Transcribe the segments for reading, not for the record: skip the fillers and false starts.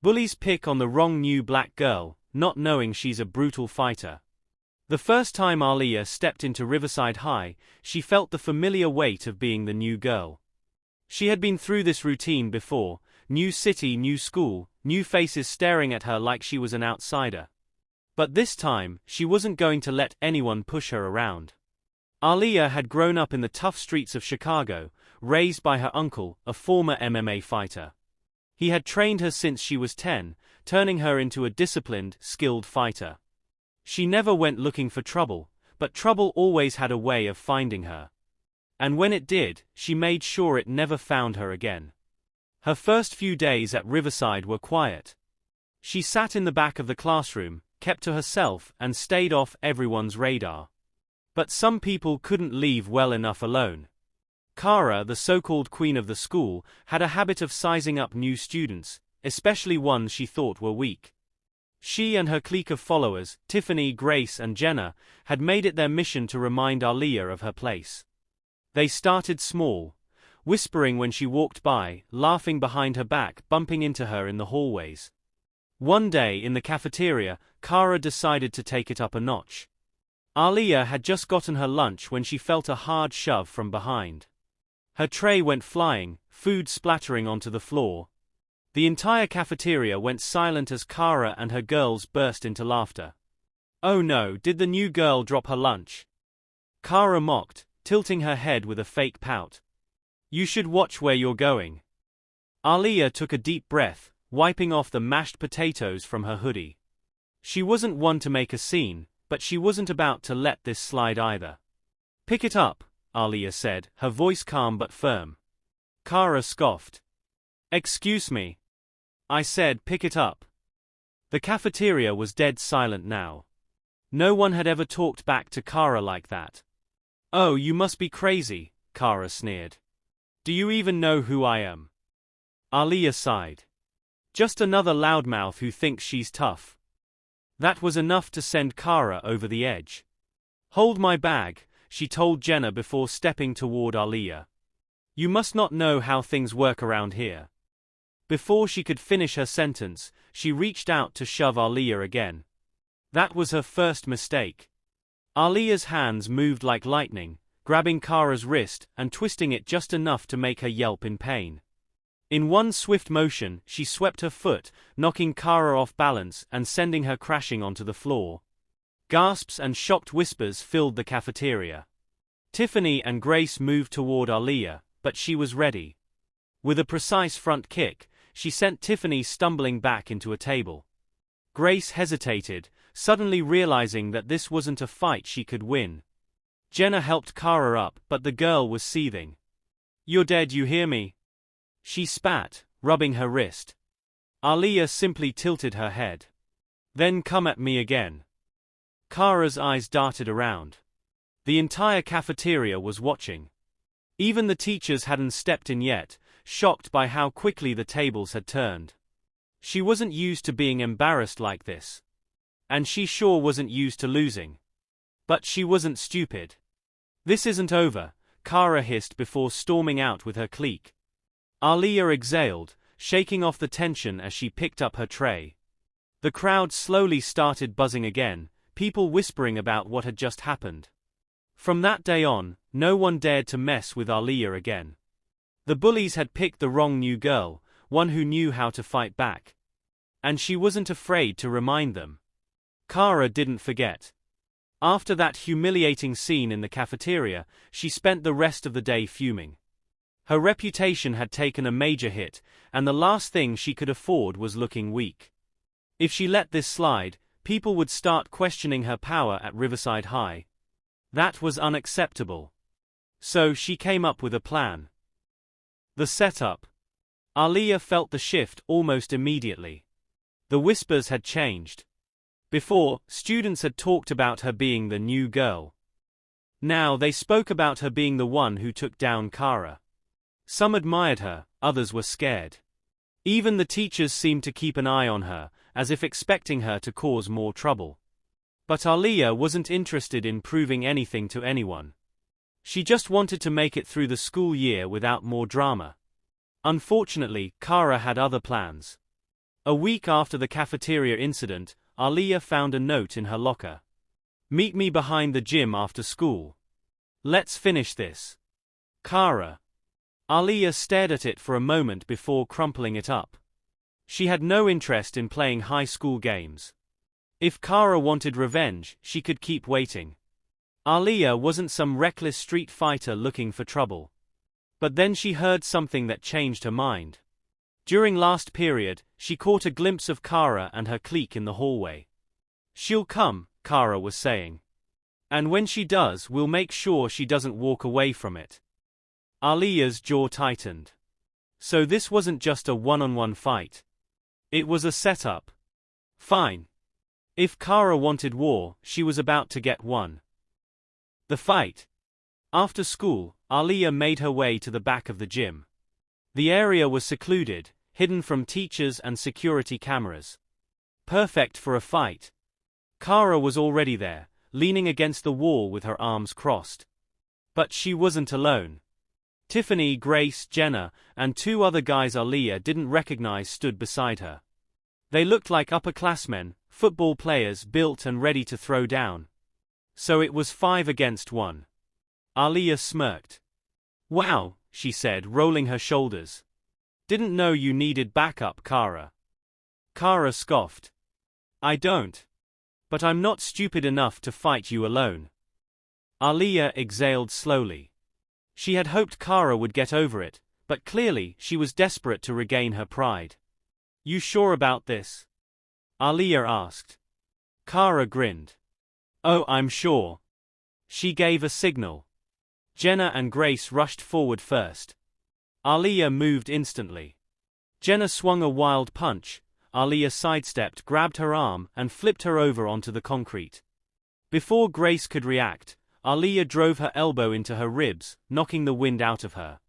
Bullies pick on the wrong new black girl, not knowing she's a brutal fighter. The first time Aaliyah stepped into Riverside High, she felt the familiar weight of being the new girl. She had been through this routine before: new city, new school, new faces staring at her like she was an outsider. But this time, she wasn't going to let anyone push her around. Aaliyah had grown up in the tough streets of Chicago, raised by her uncle, a former MMA fighter. He had trained her since she was 10, turning her into a disciplined, skilled fighter. She never went looking for trouble, but trouble always had a way of finding her. And when it did, she made sure it never found her again. Her first few days at Riverside were quiet. She sat in the back of the classroom, kept to herself, and stayed off everyone's radar. But some people couldn't leave well enough alone. Kara, the so-called queen of the school, had a habit of sizing up new students, especially ones she thought were weak. She and her clique of followers, Tiffany, Grace, and Jenna, had made it their mission to remind Aaliyah of her place. They started small, whispering when she walked by, laughing behind her back, bumping into her in the hallways. One day in the cafeteria, Kara decided to take it up a notch. Aaliyah had just gotten her lunch when she felt a hard shove from behind. Her tray went flying, food splattering onto the floor. The entire cafeteria went silent as Kara and her girls burst into laughter. "Oh no, did the new girl drop her lunch?" Kara mocked, tilting her head with a fake pout. "You should watch where you're going." Aaliyah took a deep breath, wiping off the mashed potatoes from her hoodie. She wasn't one to make a scene, but she wasn't about to let this slide either. "Pick it up," Aaliyah said, her voice calm but firm. Kara scoffed. "Excuse me. I said pick it up." The cafeteria was dead silent now. No one had ever talked back to Kara like that. "Oh, you must be crazy," Kara sneered. "Do you even know who I am?" Aaliyah sighed. "Just another loudmouth who thinks she's tough." That was enough to send Kara over the edge. "Hold my bag," she told Jenna before stepping toward Aaliyah. "You must not know how things work around here." Before she could finish her sentence, she reached out to shove Aaliyah again. That was her first mistake. Aaliyah's hands moved like lightning, grabbing Kara's wrist and twisting it just enough to make her yelp in pain. In one swift motion, she swept her foot, knocking Kara off balance and sending her crashing onto the floor. Gasps and shocked whispers filled the cafeteria. Tiffany and Grace moved toward Aaliyah, but she was ready. With a precise front kick, she sent Tiffany stumbling back into a table. Grace hesitated, suddenly realizing that this wasn't a fight she could win. Jenna helped Kara up, but the girl was seething. "You're dead, you hear me?" She spat, rubbing her wrist. Aaliyah simply tilted her head. "Then come at me again." Kara's eyes darted around. The entire cafeteria was watching. Even the teachers hadn't stepped in yet, shocked by how quickly the tables had turned. She wasn't used to being embarrassed like this. And she sure wasn't used to losing. But she wasn't stupid. "This isn't over," Kara hissed before storming out with her clique. Aaliyah exhaled, shaking off the tension as she picked up her tray. The crowd slowly started buzzing again, people whispering about what had just happened. From that day on, no one dared to mess with Aaliyah again. The bullies had picked the wrong new girl, one who knew how to fight back. And she wasn't afraid to remind them. Kara didn't forget. After that humiliating scene in the cafeteria, she spent the rest of the day fuming. Her reputation had taken a major hit, and the last thing she could afford was looking weak. If she let this slide, people would start questioning her power at Riverside High. That was unacceptable. So she came up with a plan. The setup. Aaliyah felt the shift almost immediately. The whispers had changed. Before, students had talked about her being the new girl. Now they spoke about her being the one who took down Kara. Some admired her, others were scared. Even the teachers seemed to keep an eye on her, as if expecting her to cause more trouble. But Aaliyah wasn't interested in proving anything to anyone. She just wanted to make it through the school year without more drama. Unfortunately, Kara had other plans. A week after the cafeteria incident, Aaliyah found a note in her locker. "Meet me behind the gym after school. Let's finish this. Kara." Aaliyah stared at it for a moment before crumpling it up. She had no interest in playing high school games. If Kara wanted revenge, she could keep waiting. Aaliyah wasn't some reckless street fighter looking for trouble. But then she heard something that changed her mind. During last period, she caught a glimpse of Kara and her clique in the hallway. "She'll come," Kara was saying. "And when she does, we'll make sure she doesn't walk away from it." Aaliyah's jaw tightened. So this wasn't just a one-on-one fight. It was a setup. Fine. If Kara wanted war, she was about to get one. The fight. After school, Aaliyah made her way to the back of the gym. The area was secluded, hidden from teachers and security cameras. Perfect for a fight. Kara was already there, leaning against the wall with her arms crossed. But she wasn't alone. Tiffany, Grace, Jenna, and two other guys Aaliyah didn't recognize stood beside her. They looked like upperclassmen, football players built and ready to throw down. So it was 5 against 1. Aaliyah smirked. "Wow," she said, rolling her shoulders. "Didn't know you needed backup, Kara." Kara scoffed. "I don't. But I'm not stupid enough to fight you alone." Aaliyah exhaled slowly. She had hoped Kara would get over it, but clearly she was desperate to regain her pride. "You sure about this?" Aaliyah asked. Kara grinned. "Oh, I'm sure." She gave a signal. Jenna and Grace rushed forward first. Aaliyah moved instantly. Jenna swung a wild punch. Aaliyah sidestepped, grabbed her arm, and flipped her over onto the concrete. Before Grace could react, Aaliyah drove her elbow into her ribs, knocking the wind out of her.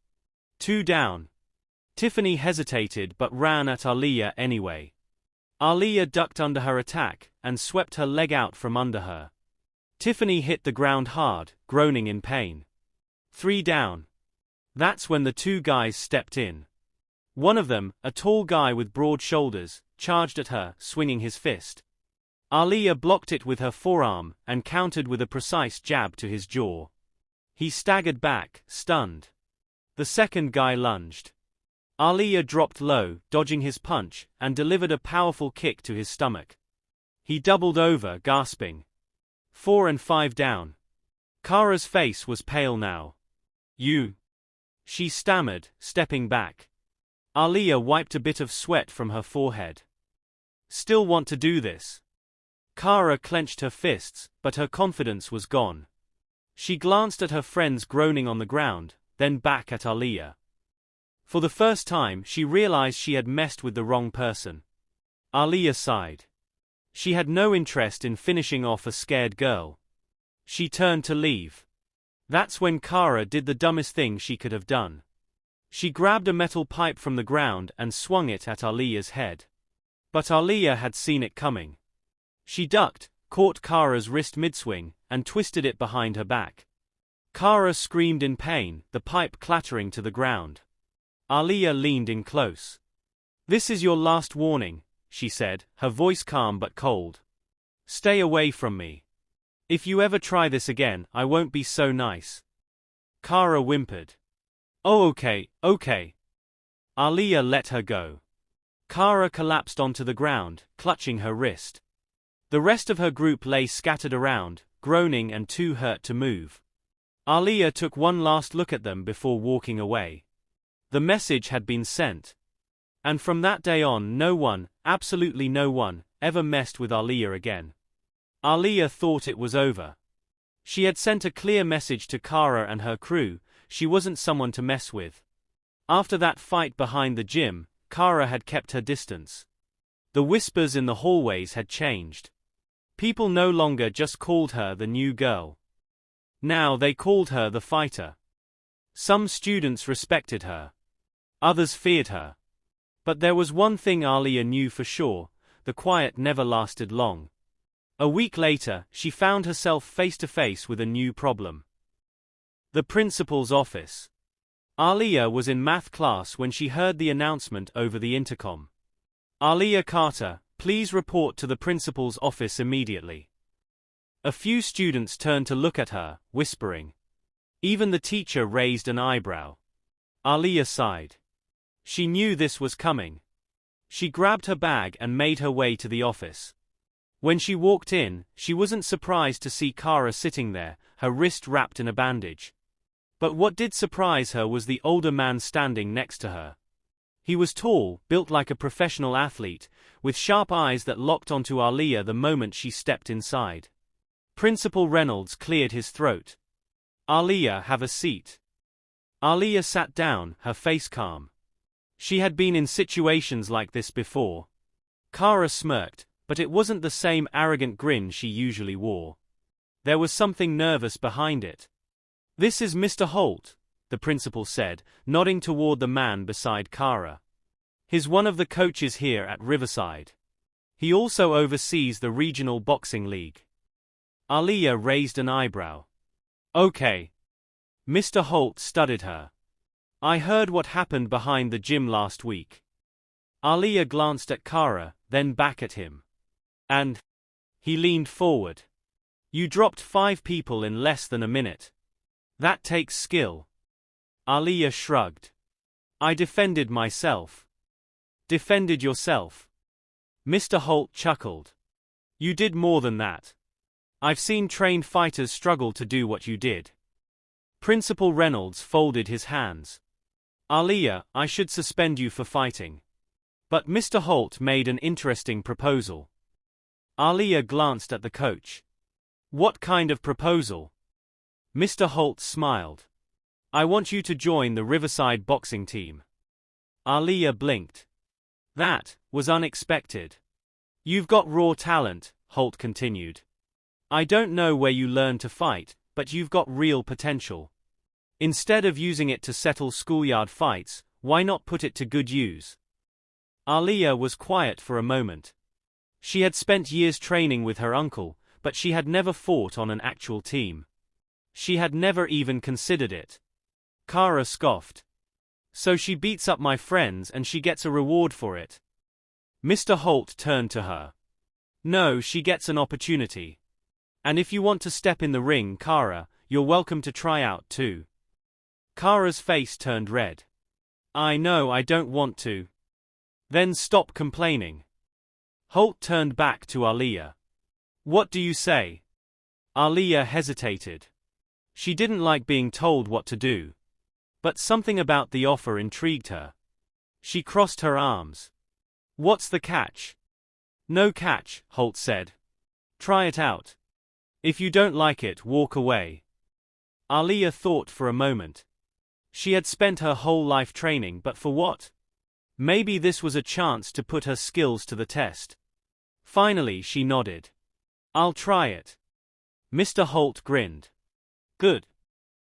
2 down. Tiffany hesitated but ran at Aaliyah anyway. Aaliyah ducked under her attack, and swept her leg out from under her. Tiffany hit the ground hard, groaning in pain. 3 down. That's when the two guys stepped in. One of them, a tall guy with broad shoulders, charged at her, swinging his fist. Aaliyah blocked it with her forearm, and countered with a precise jab to his jaw. He staggered back, stunned. The second guy lunged. Aaliyah dropped low, dodging his punch, and delivered a powerful kick to his stomach. He doubled over, gasping. 4 and 5 down. Kara's face was pale now. "You," she stammered, stepping back. Aaliyah wiped a bit of sweat from her forehead. "Still want to do this?" Kara clenched her fists, but her confidence was gone. She glanced at her friends groaning on the ground, then back at Aaliyah. For the first time, she realized she had messed with the wrong person. Aaliyah sighed. She had no interest in finishing off a scared girl. She turned to leave. That's when Kara did the dumbest thing she could have done. She grabbed a metal pipe from the ground and swung it at Aaliyah's head. But Aaliyah had seen it coming. She ducked, caught Kara's wrist mid-swing, and twisted it behind her back. Kara screamed in pain, the pipe clattering to the ground. Aaliyah leaned in close. "This is your last warning," she said, her voice calm but cold. "Stay away from me. If you ever try this again, I won't be so nice." Kara whimpered. "Oh, okay. Aaliyah let her go. Kara collapsed onto the ground, clutching her wrist. The rest of her group lay scattered around, groaning and too hurt to move. Aaliyah took one last look at them before walking away. The message had been sent. And from that day on, no one, absolutely no one, ever messed with Aaliyah again. Aaliyah thought it was over. She had sent a clear message to Kara and her crew: she wasn't someone to mess with. After that fight behind the gym, Kara had kept her distance. The whispers in the hallways had changed. People no longer just called her the new girl. Now they called her the fighter. Some students respected her. Others feared her. But there was one thing Aaliyah knew for sure: the quiet never lasted long. A week later, she found herself face to face with a new problem. The principal's office. Aaliyah was in math class when she heard the announcement over the intercom. Aaliyah Carter, please report to the principal's office immediately. A few students turned to look at her, whispering. Even the teacher raised an eyebrow. Aaliyah sighed. She knew this was coming. She grabbed her bag and made her way to the office. When she walked in, she wasn't surprised to see Kara sitting there, her wrist wrapped in a bandage. But what did surprise her was the older man standing next to her. He was tall, built like a professional athlete, with sharp eyes that locked onto Aaliyah the moment she stepped inside. Principal Reynolds cleared his throat. Aaliyah, have a seat. Aaliyah sat down, her face calm. She had been in situations like this before. Kara smirked, but it wasn't the same arrogant grin she usually wore. There was something nervous behind it. This is Mr. Holt, the principal said, nodding toward the man beside Kara. He's one of the coaches here at Riverside. He also oversees the regional boxing league. Aaliyah raised an eyebrow. Okay. Mr. Holt studied her. I heard what happened behind the gym last week. Aaliyah glanced at Kara, then back at him. And? He leaned forward. You dropped 5 people in less than a minute. That takes skill. Aaliyah shrugged. I defended myself. Defended yourself? Mr. Holt chuckled. You did more than that. I've seen trained fighters struggle to do what you did. Principal Reynolds folded his hands. Aaliyah, I should suspend you for fighting. But Mr. Holt made an interesting proposal. Aaliyah glanced at the coach. What kind of proposal? Mr. Holt smiled. I want you to join the Riverside boxing team. Aaliyah blinked. That was unexpected. You've got raw talent, Holt continued. I don't know where you learned to fight, but you've got real potential. Instead of using it to settle schoolyard fights, why not put it to good use? Aaliyah was quiet for a moment. She had spent years training with her uncle, but she had never fought on an actual team. She had never even considered it. Kara scoffed. So she beats up my friends and she gets a reward for it. Mr. Holt turned to her. No, she gets an opportunity. And if you want to step in the ring, Kara, you're welcome to try out too. Kara's face turned red. I know I don't want to. Then stop complaining. Holt turned back to Aaliyah. What do you say? Aaliyah hesitated. She didn't like being told what to do. But something about the offer intrigued her. She crossed her arms. What's the catch? No catch, Holt said. Try it out. If you don't like it, walk away. Aaliyah thought for a moment. She had spent her whole life training, but for what? Maybe this was a chance to put her skills to the test. Finally, she nodded. I'll try it. Mr. Holt grinned. Good.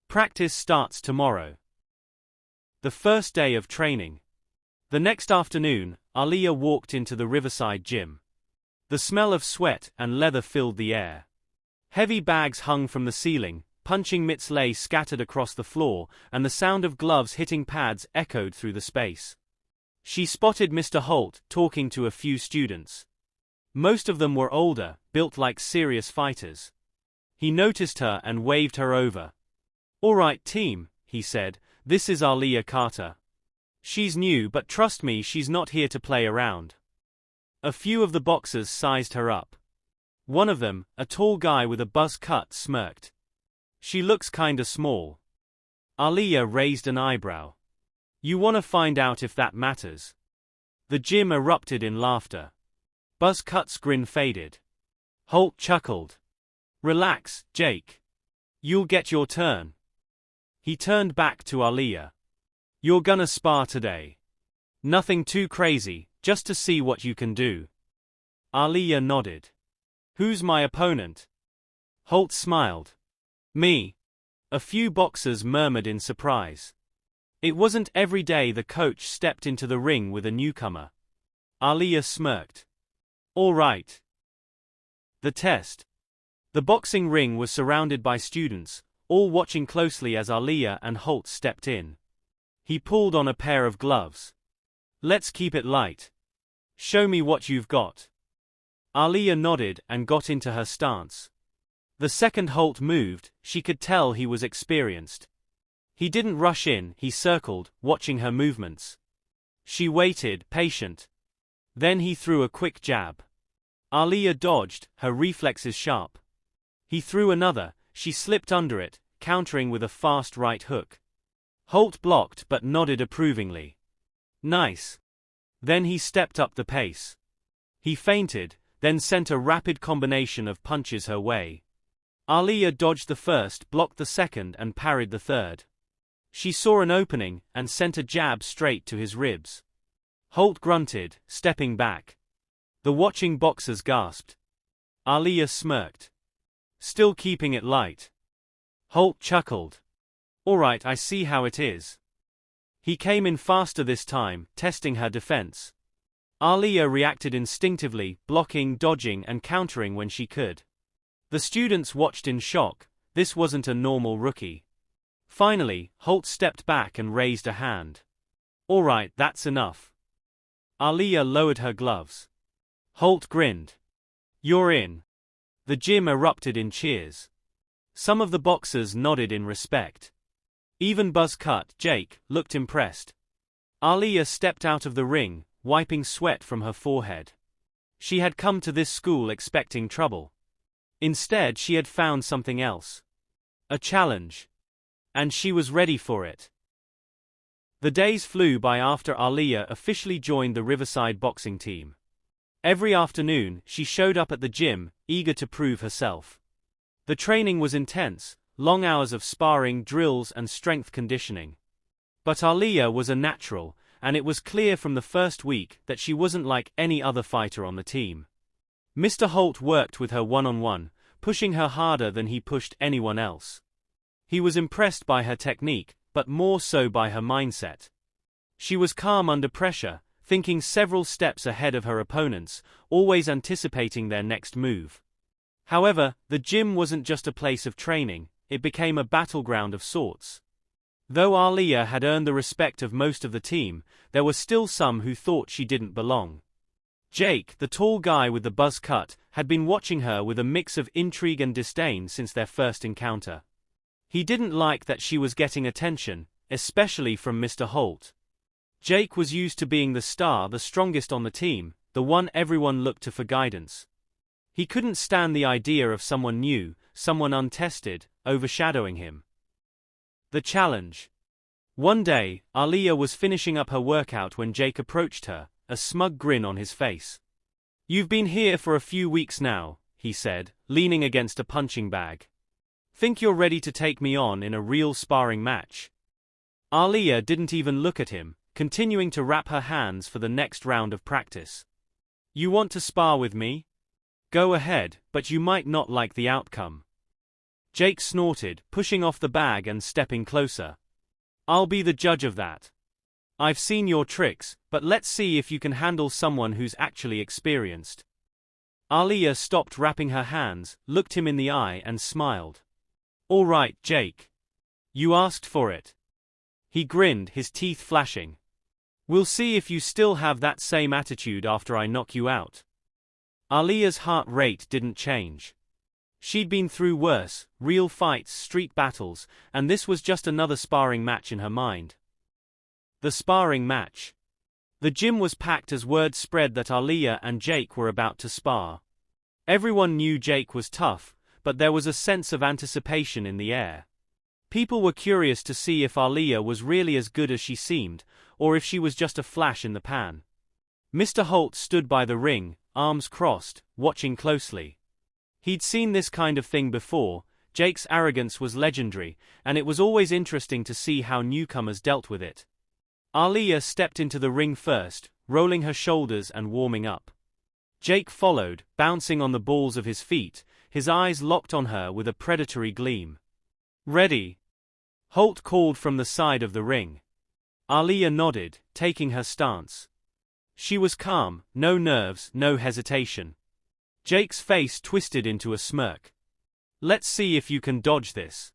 Practice starts tomorrow. The first day of training. The next afternoon, Aaliyah walked into the Riverside gym. The smell of sweat and leather filled the air. Heavy bags hung from the ceiling, punching mitts lay scattered across the floor, and the sound of gloves hitting pads echoed through the space. She spotted Mr. Holt talking to a few students. Most of them were older, built like serious fighters. He noticed her and waved her over. All right, team, he said, this is Aaliyah Carter. She's new, but trust me, she's not here to play around. A few of the boxers sized her up. One of them, a tall guy with a buzz cut, smirked. She looks kinda small. Aaliyah raised an eyebrow. You wanna find out if that matters? The gym erupted in laughter. Buzz Cut's grin faded. Holt chuckled. Relax, Jake. You'll get your turn. He turned back to Aaliyah. You're gonna spar today. Nothing too crazy, just to see what you can do. Aaliyah nodded. Who's my opponent? Holt smiled. Me. A few boxers murmured in surprise. It wasn't every day the coach stepped into the ring with a newcomer. Aaliyah smirked. All right. The test. The boxing ring was surrounded by students, all watching closely as Aaliyah and Holt stepped in. He pulled on a pair of gloves. Let's keep it light. Show me what you've got. Aaliyah nodded and got into her stance. The second Holt moved, she could tell he was experienced. He didn't rush in, he circled, watching her movements. She waited, patient. Then he threw a quick jab. Aaliyah dodged, her reflexes sharp. He threw another, she slipped under it, countering with a fast right hook. Holt blocked but nodded approvingly. Nice. Then he stepped up the pace. He feinted, then sent a rapid combination of punches her way. Aaliyah dodged the first, blocked the second and parried the third. She saw an opening and sent a jab straight to his ribs. Holt grunted, stepping back. The watching boxers gasped. Aaliyah smirked. Still keeping it light. Holt chuckled. All right, I see how it is. He came in faster this time, testing her defense. Aaliyah reacted instinctively, blocking, dodging and countering when she could. The students watched in shock. This wasn't a normal rookie. Finally, Holt stepped back and raised a hand. All right, that's enough. Aaliyah lowered her gloves. Holt grinned. You're in. The gym erupted in cheers. Some of the boxers nodded in respect. Even buzz-cut Jake looked impressed. Aaliyah stepped out of the ring, wiping sweat from her forehead. She had come to this school expecting trouble. Instead, she had found something else. A challenge. And she was ready for it. The days flew by after Aaliyah officially joined the Riverside boxing team. Every afternoon, she showed up at the gym, eager to prove herself. The training was intense, long hours of sparring, drills and strength conditioning. But Aaliyah was a natural, and it was clear from the first week that she wasn't like any other fighter on the team. Mr. Holt worked with her one-on-one, pushing her harder than he pushed anyone else. He was impressed by her technique, but more so by her mindset. She was calm under pressure, thinking several steps ahead of her opponents, always anticipating their next move. However, the gym wasn't just a place of training, it became a battleground of sorts. Though Aaliyah had earned the respect of most of the team, there were still some who thought she didn't belong. Jake, the tall guy with the buzz cut, had been watching her with a mix of intrigue and disdain since their first encounter. He didn't like that she was getting attention, especially from Mr. Holt. Jake was used to being the star, the strongest on the team, the one everyone looked to for guidance. He couldn't stand the idea of someone new, someone untested, overshadowing him. The challenge. One day, Aaliyah was finishing up her workout when Jake approached her, a smug grin on his face. You've been here for a few weeks now, he said, leaning against a punching bag. Think you're ready to take me on in a real sparring match? Aaliyah didn't even look at him, continuing to wrap her hands for the next round of practice. You want to spar with me? Go ahead, but you might not like the outcome. Jake snorted, pushing off the bag and stepping closer. I'll be the judge of that. I've seen your tricks, but let's see if you can handle someone who's actually experienced. Aaliyah stopped wrapping her hands, looked him in the eye and smiled. All right, Jake. You asked for it. He grinned, his teeth flashing. We'll see if you still have that same attitude after I knock you out. Aaliyah's heart rate didn't change. She'd been through worse, real fights, street battles, and this was just another sparring match in her mind. The sparring match. The gym was packed as word spread that Aaliyah and Jake were about to spar. Everyone knew Jake was tough, but there was a sense of anticipation in the air. People were curious to see if Aaliyah was really as good as she seemed, or if she was just a flash in the pan. Mr. Holt stood by the ring, arms crossed, watching closely. He'd seen this kind of thing before. Jake's arrogance was legendary, and it was always interesting to see how newcomers dealt with it. Aaliyah stepped into the ring first, rolling her shoulders and warming up. Jake followed, bouncing on the balls of his feet, his eyes locked on her with a predatory gleam. Ready? Holt called from the side of the ring. Aaliyah nodded, taking her stance. She was calm, no nerves, no hesitation. Jake's face twisted into a smirk. Let's see if you can dodge this.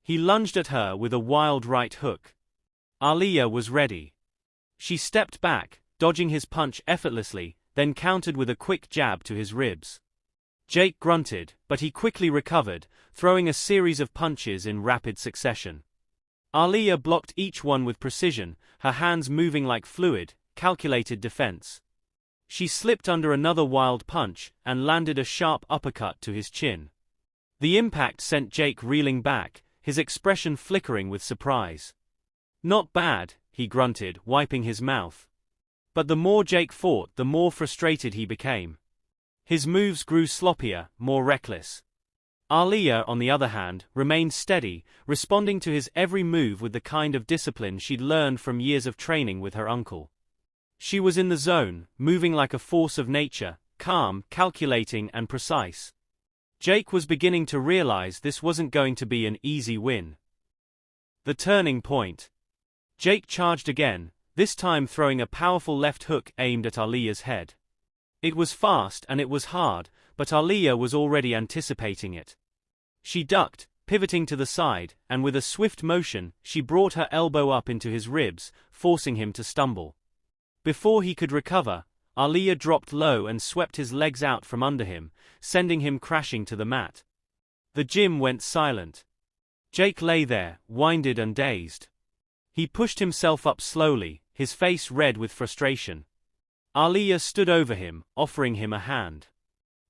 He lunged at her with a wild right hook. Aaliyah was ready. She stepped back, dodging his punch effortlessly, then countered with a quick jab to his ribs. Jake grunted, but he quickly recovered, throwing a series of punches in rapid succession. Aaliyah blocked each one with precision, her hands moving like fluid, calculated defense. She slipped under another wild punch and landed a sharp uppercut to his chin. The impact sent Jake reeling back, his expression flickering with surprise. "Not bad," he grunted, wiping his mouth. But the more Jake fought, the more frustrated he became. His moves grew sloppier, more reckless. Aaliyah, on the other hand, remained steady, responding to his every move with the kind of discipline she'd learned from years of training with her uncle. She was in the zone, moving like a force of nature, calm, calculating, and precise. Jake was beginning to realize this wasn't going to be an easy win. The turning point. Jake charged again, this time throwing a powerful left hook aimed at Aaliyah's head. It was fast and it was hard, but Aaliyah was already anticipating it. She ducked, pivoting to the side, and with a swift motion, she brought her elbow up into his ribs, forcing him to stumble. Before he could recover, Aaliyah dropped low and swept his legs out from under him, sending him crashing to the mat. The gym went silent. Jake lay there, winded and dazed. He pushed himself up slowly, his face red with frustration. Aaliyah stood over him, offering him a hand.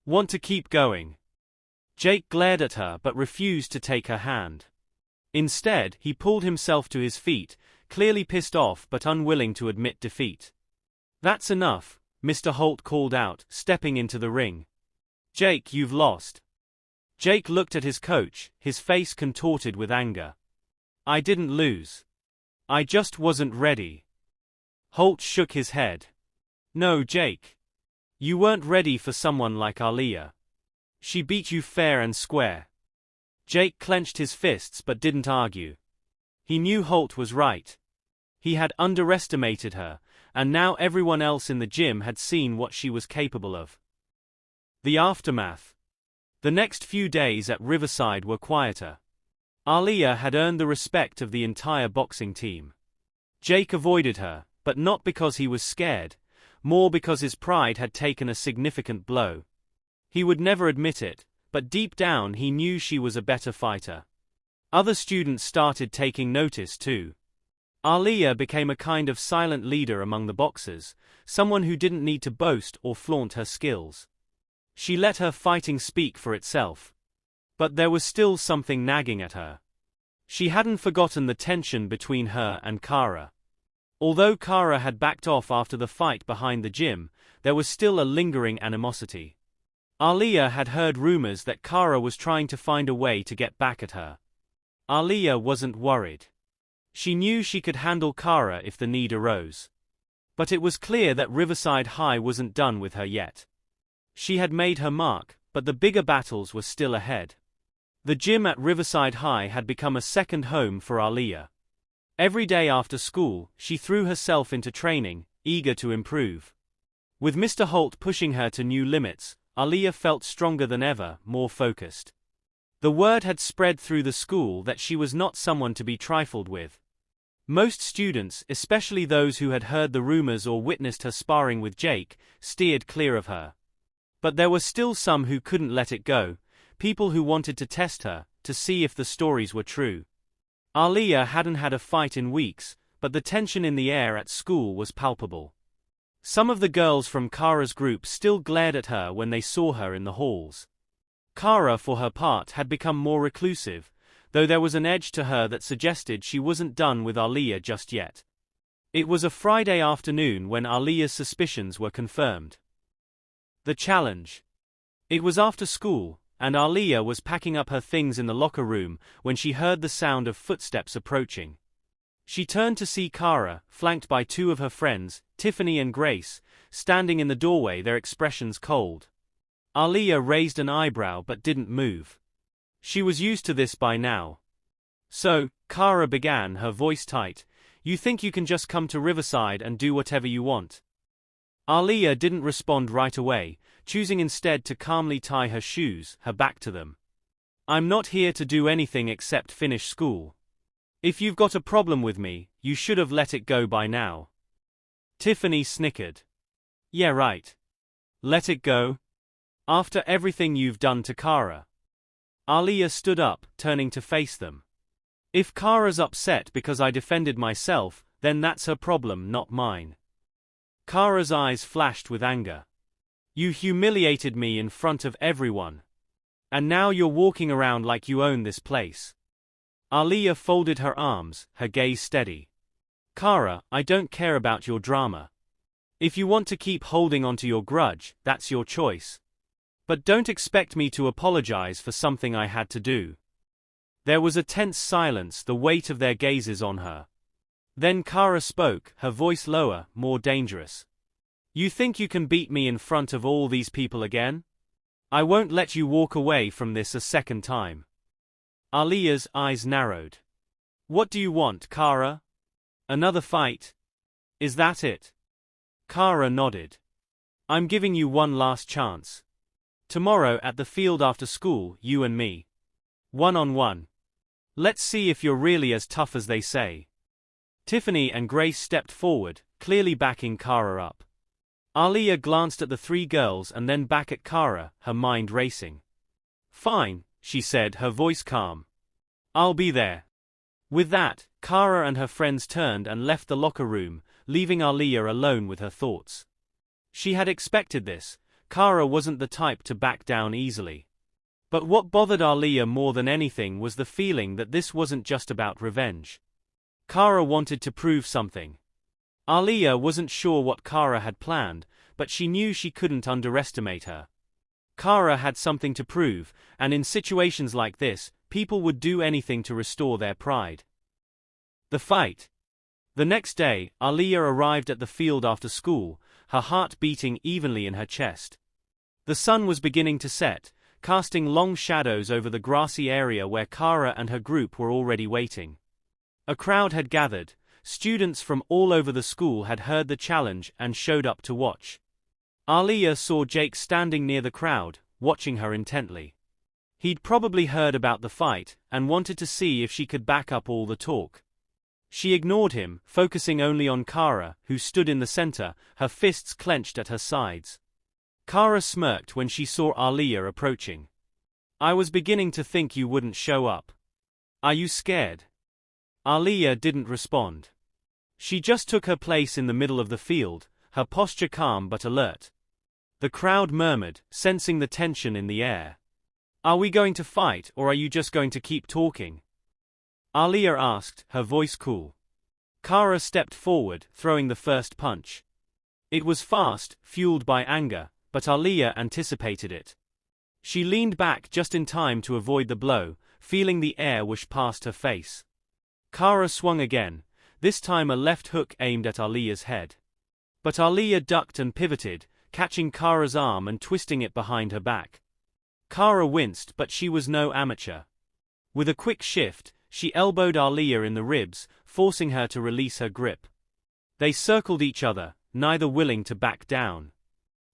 "Want to keep going?" Jake glared at her but refused to take her hand. Instead, he pulled himself to his feet, clearly pissed off but unwilling to admit defeat. "That's enough," Mr. Holt called out, stepping into the ring. "Jake, you've lost." Jake looked at his coach, his face contorted with anger. "I didn't lose. I just wasn't ready." Holt shook his head. "No, Jake. You weren't ready for someone like Aaliyah. She beat you fair and square." Jake clenched his fists but didn't argue. He knew Holt was right. He had underestimated her, and now everyone else in the gym had seen what she was capable of. The aftermath. The next few days at Riverside were quieter. Aaliyah had earned the respect of the entire boxing team. Jake avoided her, but not because he was scared, more because his pride had taken a significant blow. He would never admit it, but deep down he knew she was a better fighter. Other students started taking notice too. Aaliyah became a kind of silent leader among the boxers, someone who didn't need to boast or flaunt her skills. She let her fighting speak for itself. But there was still something nagging at her. She hadn't forgotten the tension between her and Kara. Although Kara had backed off after the fight behind the gym, there was still a lingering animosity. Aaliyah had heard rumors that Kara was trying to find a way to get back at her. Aaliyah wasn't worried. She knew she could handle Kara if the need arose. But it was clear that Riverside High wasn't done with her yet. She had made her mark, but the bigger battles were still ahead. The gym at Riverside High had become a second home for Aaliyah. Every day after school, she threw herself into training, eager to improve. With Mr. Holt pushing her to new limits, Aaliyah felt stronger than ever, more focused. The word had spread through the school that she was not someone to be trifled with. Most students, especially those who had heard the rumors or witnessed her sparring with Jake, steered clear of her. But there were still some who couldn't let it go, people who wanted to test her, to see if the stories were true. Aaliyah hadn't had a fight in weeks, but the tension in the air at school was palpable. Some of the girls from Kara's group still glared at her when they saw her in the halls. Kara, for her part, had become more reclusive, though there was an edge to her that suggested she wasn't done with Aaliyah just yet. It was a Friday afternoon when Aaliyah's suspicions were confirmed. The challenge. It was after school, and Aaliyah was packing up her things in the locker room when she heard the sound of footsteps approaching. She turned to see Kara, flanked by two of her friends, Tiffany and Grace, standing in the doorway, their expressions cold. Aaliyah raised an eyebrow but didn't move. She was used to this by now. "So," Kara began, her voice tight, "you think you can just come to Riverside and do whatever you want?" Aaliyah didn't respond right away, choosing instead to calmly tie her shoes, her back to them. "I'm not here to do anything except finish school. If you've got a problem with me, you should have let it go by now." Tiffany snickered. Yeah, right. Let it go? After everything you've done to Kara. Aaliyah stood up, turning to face them. If Kara's upset because I defended myself, then that's her problem, not mine. Kara's eyes flashed with anger. You humiliated me in front of everyone. And now you're walking around like you own this place. Aaliyah folded her arms, her gaze steady. Kara, I don't care about your drama. If you want to keep holding onto your grudge, that's your choice. But don't expect me to apologize for something I had to do. There was a tense silence, the weight of their gazes on her. Then Kara spoke, her voice lower, more dangerous. You think you can beat me in front of all these people again? I won't let you walk away from this a second time. Aaliyah's eyes narrowed. What do you want, Kara? Another fight? Is that it? Kara nodded. I'm giving you one last chance. Tomorrow at the field after school, you and me. One-on-one. Let's see if you're really as tough as they say. Tiffany and Grace stepped forward, clearly backing Kara up. Aaliyah glanced at the three girls and then back at Kara, her mind racing. Fine, she said, her voice calm. I'll be there. With that, Kara and her friends turned and left the locker room, leaving Aaliyah alone with her thoughts. She had expected this. Kara wasn't the type to back down easily. But what bothered Aaliyah more than anything was the feeling that this wasn't just about revenge. Kara wanted to prove something. Aaliyah wasn't sure what Kara had planned, but she knew she couldn't underestimate her. Kara had something to prove, and in situations like this, people would do anything to restore their pride. The fight. The next day, Aaliyah arrived at the field after school, her heart beating evenly in her chest. The sun was beginning to set, casting long shadows over the grassy area where Kara and her group were already waiting. A crowd had gathered. Students from all over the school had heard the challenge and showed up to watch. Aaliyah saw Jake standing near the crowd, watching her intently. He'd probably heard about the fight and wanted to see if she could back up all the talk. She ignored him, focusing only on Kara, who stood in the center, her fists clenched at her sides. Kara smirked when she saw Aaliyah approaching. I was beginning to think you wouldn't show up. Are you scared? Aaliyah didn't respond. She just took her place in the middle of the field, her posture calm but alert. The crowd murmured, sensing the tension in the air. Are we going to fight or are you just going to keep talking? Aaliyah asked, her voice cool. Kara stepped forward, throwing the first punch. It was fast, fueled by anger, but Aaliyah anticipated it. She leaned back just in time to avoid the blow, feeling the air whoosh past her face. Kara swung again, this time a left hook aimed at Aaliyah's head. But Aaliyah ducked and pivoted, catching Kara's arm and twisting it behind her back. Kara winced, but she was no amateur. With a quick shift, she elbowed Aaliyah in the ribs, forcing her to release her grip. They circled each other, neither willing to back down.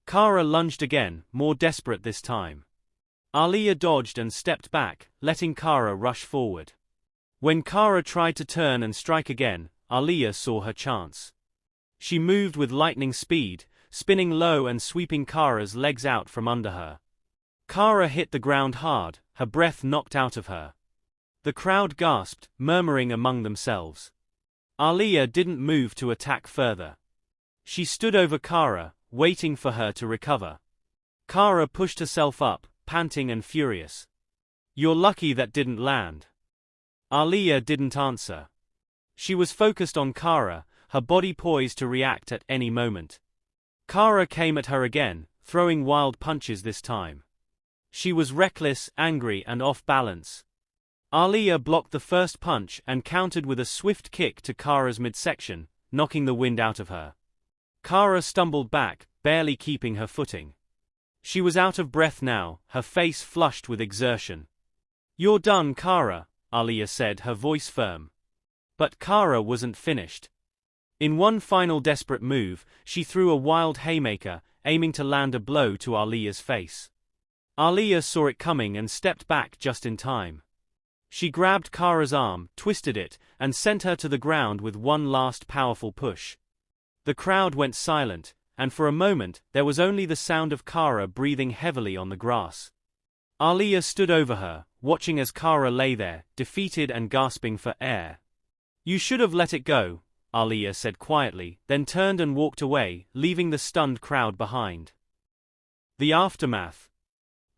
Kara lunged again, more desperate this time. Aaliyah dodged and stepped back, letting Kara rush forward. When Kara tried to turn and strike again, Aaliyah saw her chance. She moved with lightning speed, spinning low and sweeping Kara's legs out from under her. Kara hit the ground hard, her breath knocked out of her. The crowd gasped, murmuring among themselves. Aaliyah didn't move to attack further. She stood over Kara, waiting for her to recover. Kara pushed herself up, panting and furious. You're lucky that didn't land. Aaliyah didn't answer. She was focused on Kara, her body poised to react at any moment. Kara came at her again, throwing wild punches this time. She was reckless, angry and off balance. Aaliyah blocked the first punch and countered with a swift kick to Kara's midsection, knocking the wind out of her. Kara stumbled back, barely keeping her footing. She was out of breath now, her face flushed with exertion. You're done, Kara, Aaliyah said, her voice firm. But Kara wasn't finished. In one final desperate move, she threw a wild haymaker, aiming to land a blow to Aaliyah's face. Aaliyah saw it coming and stepped back just in time. She grabbed Kara's arm, twisted it, and sent her to the ground with one last powerful push. The crowd went silent, and for a moment there was only the sound of Kara breathing heavily on the grass. Aaliyah stood over her, watching as Kara lay there, defeated and gasping for air. "You should have let it go," Aaliyah said quietly, then turned and walked away, leaving the stunned crowd behind. The aftermath.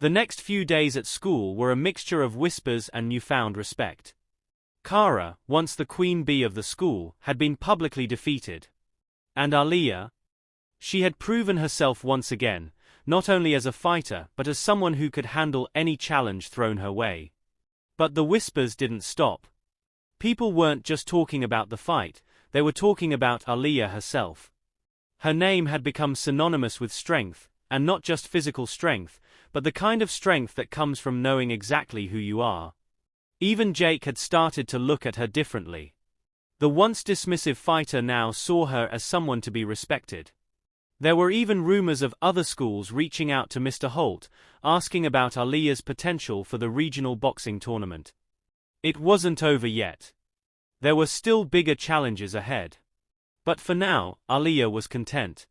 The next few days at school were a mixture of whispers and newfound respect. Kara, once the queen bee of the school, had been publicly defeated. And Aaliyah? She had proven herself once again, not only as a fighter but as someone who could handle any challenge thrown her way. But the whispers didn't stop. People weren't just talking about the fight, they were talking about Aaliyah herself. Her name had become synonymous with strength, and not just physical strength, but the kind of strength that comes from knowing exactly who you are. Even Jake had started to look at her differently. The once dismissive fighter now saw her as someone to be respected. There were even rumors of other schools reaching out to Mr. Holt, asking about Aaliyah's potential for the regional boxing tournament. It wasn't over yet. There were still bigger challenges ahead. But for now, Aaliyah was content.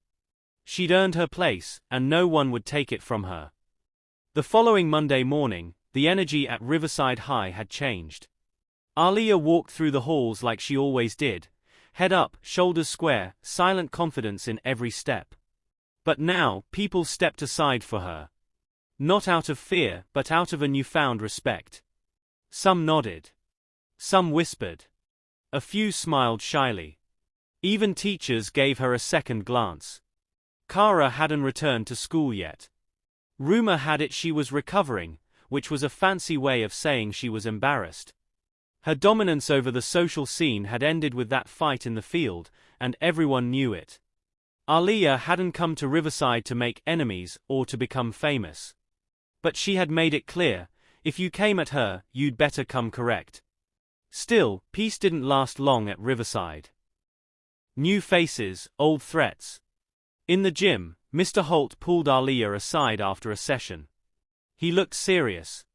She'd earned her place, and no one would take it from her. The following Monday morning, the energy at Riverside High had changed. Aaliyah walked through the halls like she always did, head up, shoulders square, silent confidence in every step. But now, people stepped aside for her. Not out of fear, but out of a newfound respect. Some nodded. Some whispered. A few smiled shyly. Even teachers gave her a second glance. Kara hadn't returned to school yet. Rumor had it she was recovering, which was a fancy way of saying she was embarrassed. Her dominance over the social scene had ended with that fight in the field, and everyone knew it. Aaliyah hadn't come to Riverside to make enemies or to become famous. But she had made it clear, if you came at her, you'd better come correct. Still, peace didn't last long at Riverside. New faces, old threats. In the gym, Mr. Holt pulled Aaliyah aside after a session. He looked serious.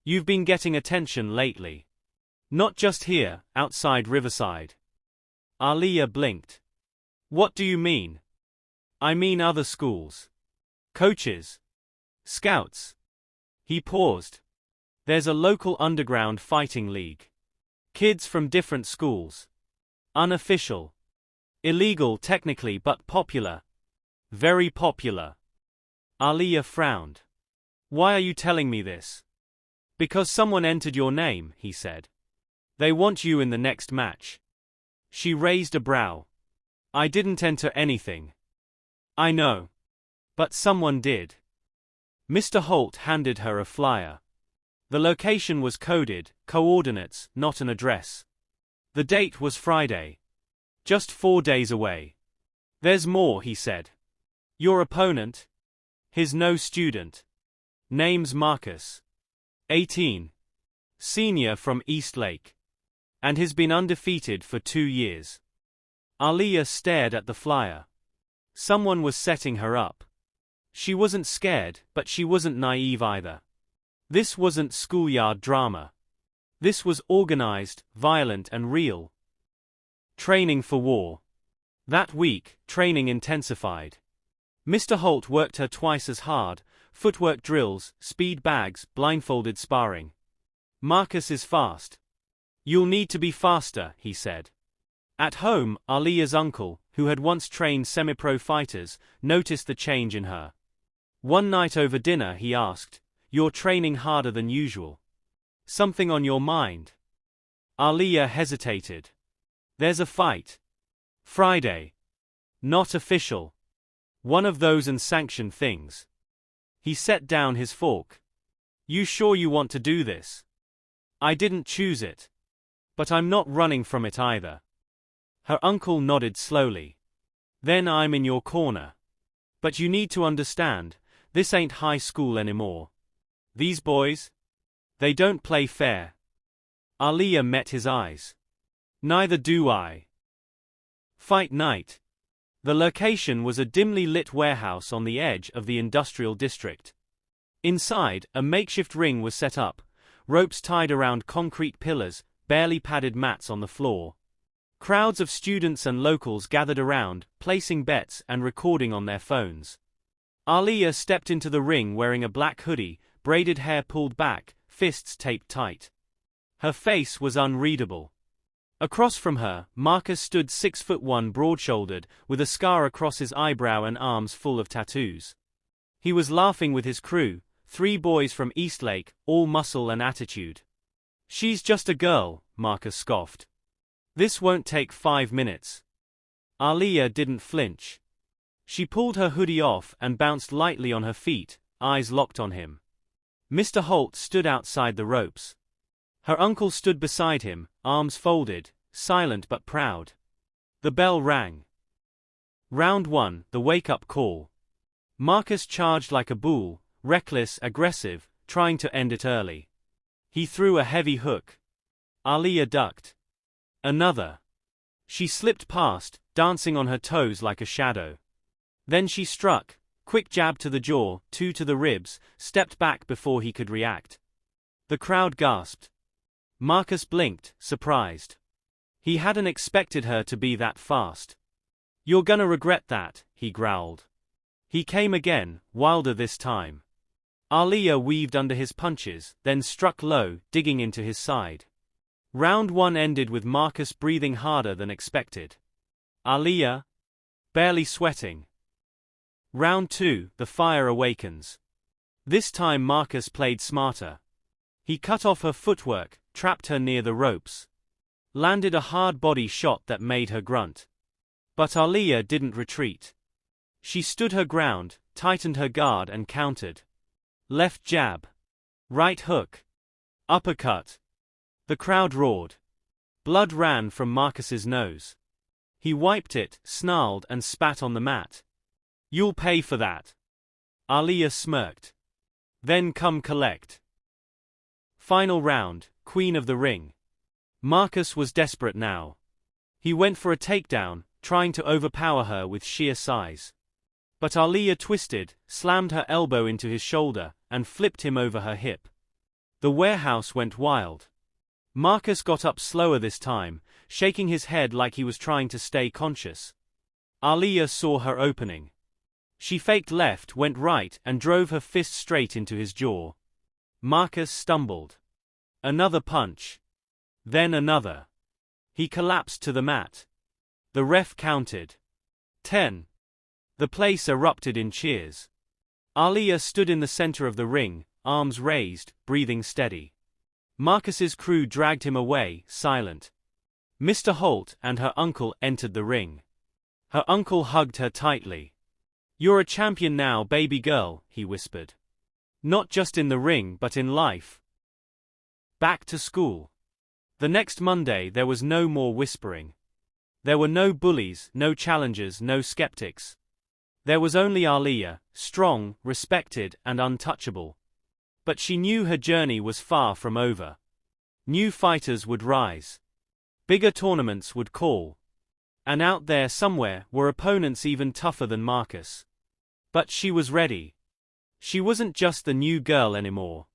"You've been getting attention lately. Not just here, outside Riverside." Aaliyah blinked. "What do you mean?" "I mean other schools. Coaches. Scouts." He paused. "There's a local underground fighting league. Kids from different schools. Unofficial. Illegal technically but popular. Very popular." Aaliyah frowned. "Why are you telling me this?" "Because someone entered your name," he said. "They want you in the next match." She raised a brow. "I didn't enter anything." "I know. But someone did." Mr. Holt handed her a flyer. The location was coded, coordinates, not an address. The date was Friday. Just 4 days away. "There's more," he said. "Your opponent? His no student. Name's Marcus. 18. Senior from Eastlake. And has been undefeated for 2 years." Aaliyah stared at the flyer. Someone was setting her up. She wasn't scared, but she wasn't naive either. This wasn't schoolyard drama. This was organized, violent and real. Training for war. That week, training intensified. Mr. Holt worked her twice as hard, footwork drills, speed bags, blindfolded sparring. "Marcus is fast. You'll need to be faster," he said. At home, Aaliyah's uncle, who had once trained semi-pro fighters, noticed the change in her. One night over dinner he asked, "You're training harder than usual. Something on your mind?" Aaliyah hesitated. "There's a fight. Friday. Not official. One of those unsanctioned things." He set down his fork. "You sure you want to do this?" "I didn't choose it. But I'm not running from it either." Her uncle nodded slowly. "Then I'm in your corner. But you need to understand, this ain't high school anymore. These boys? They don't play fair." Aaliyah met his eyes. "Neither do I." Fight night. The location was a dimly lit warehouse on the edge of the industrial district. Inside, a makeshift ring was set up, ropes tied around concrete pillars, barely padded mats on the floor. Crowds of students and locals gathered around, placing bets and recording on their phones. Aaliyah stepped into the ring wearing a black hoodie, braided hair pulled back, fists taped tight. Her face was unreadable. Across from her, Marcus stood 6'1", broad-shouldered, with a scar across his eyebrow and arms full of tattoos. He was laughing with his crew, 3 boys from Eastlake, all muscle and attitude. "She's just a girl," Marcus scoffed. "This won't take 5 minutes." Aaliyah didn't flinch. She pulled her hoodie off and bounced lightly on her feet, eyes locked on him. Mr. Holt stood outside the ropes. Her uncle stood beside him, arms folded, silent but proud. The bell rang. Round 1, the wake-up call. Marcus charged like a bull, reckless, aggressive, trying to end it early. He threw a heavy hook. Aaliyah ducked. Another. She slipped past, dancing on her toes like a shadow. Then she struck, quick jab to the jaw, 2 to the ribs, stepped back before he could react. The crowd gasped. Marcus blinked, surprised. He hadn't expected her to be that fast. "You're gonna regret that," he growled. He came again, wilder this time. Aaliyah weaved under his punches, then struck low, digging into his side. Round 1 ended with Marcus breathing harder than expected. Aaliyah? Barely sweating. Round 2, the fire awakens. This time Marcus played smarter. He cut off her footwork, trapped her near the ropes. Landed a hard body shot that made her grunt. But Aaliyah didn't retreat. She stood her ground, tightened her guard and countered. Left jab. Right hook. Uppercut. The crowd roared. Blood ran from Marcus's nose. He wiped it, snarled and spat on the mat. "You'll pay for that." Aaliyah smirked. "Then come collect." Final round, Queen of the Ring. Marcus was desperate now. He went for a takedown, trying to overpower her with sheer size. But Aaliyah twisted, slammed her elbow into his shoulder, and flipped him over her hip. The warehouse went wild. Marcus got up slower this time, shaking his head like he was trying to stay conscious. Aaliyah saw her opening. She faked left, went right, and drove her fist straight into his jaw. Marcus stumbled. Another punch. Then another. He collapsed to the mat. The ref counted. 10. The place erupted in cheers. Aaliyah stood in the center of the ring, arms raised, breathing steady. Marcus's crew dragged him away, silent. Mr. Holt and her uncle entered the ring. Her uncle hugged her tightly. "You're a champion now, baby girl," he whispered. "Not just in the ring but in life." Back to school. The next Monday there was no more whispering. There were no bullies, no challengers, no skeptics. There was only Aaliyah, strong, respected, and untouchable. But she knew her journey was far from over. New fighters would rise. Bigger tournaments would call. And out there somewhere were opponents even tougher than Marcus. But she was ready. She wasn't just the new girl anymore.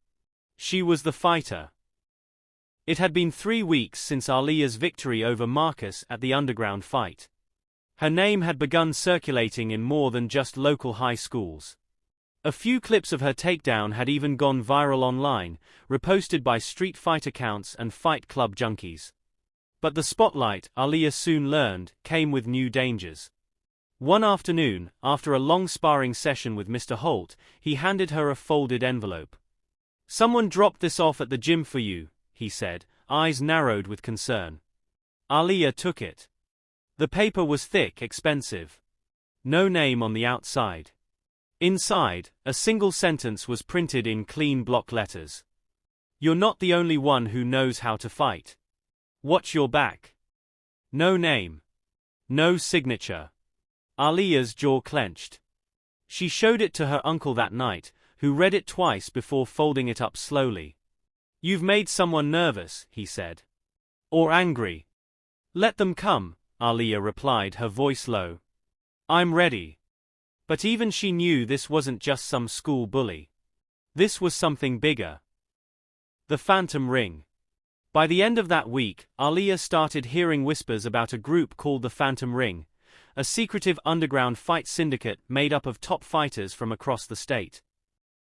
She was the fighter. It had been 3 weeks since Aaliyah's victory over Marcus at the underground fight. Her name had begun circulating in more than just local high schools. A few clips of her takedown had even gone viral online, reposted by street fight accounts and fight club junkies. But the spotlight, Aaliyah soon learned, came with new dangers. One afternoon, after a long sparring session with Mr. Holt, he handed her a folded envelope. "Someone dropped this off at the gym for you," he said, eyes narrowed with concern. Aaliyah took it. The paper was thick, expensive. No name on the outside. Inside, a single sentence was printed in clean block letters. "You're not the only one who knows how to fight. Watch your back." No name. No signature. Aaliyah's jaw clenched. She showed it to her uncle that night, who read it twice before folding it up slowly. "You've made someone nervous," he said. "Or angry." "Let them come," Aaliyah replied, her voice low. "I'm ready." But even she knew this wasn't just some school bully. This was something bigger. The Phantom Ring. By the end of that week, Aaliyah started hearing whispers about a group called the Phantom Ring, a secretive underground fight syndicate made up of top fighters from across the state.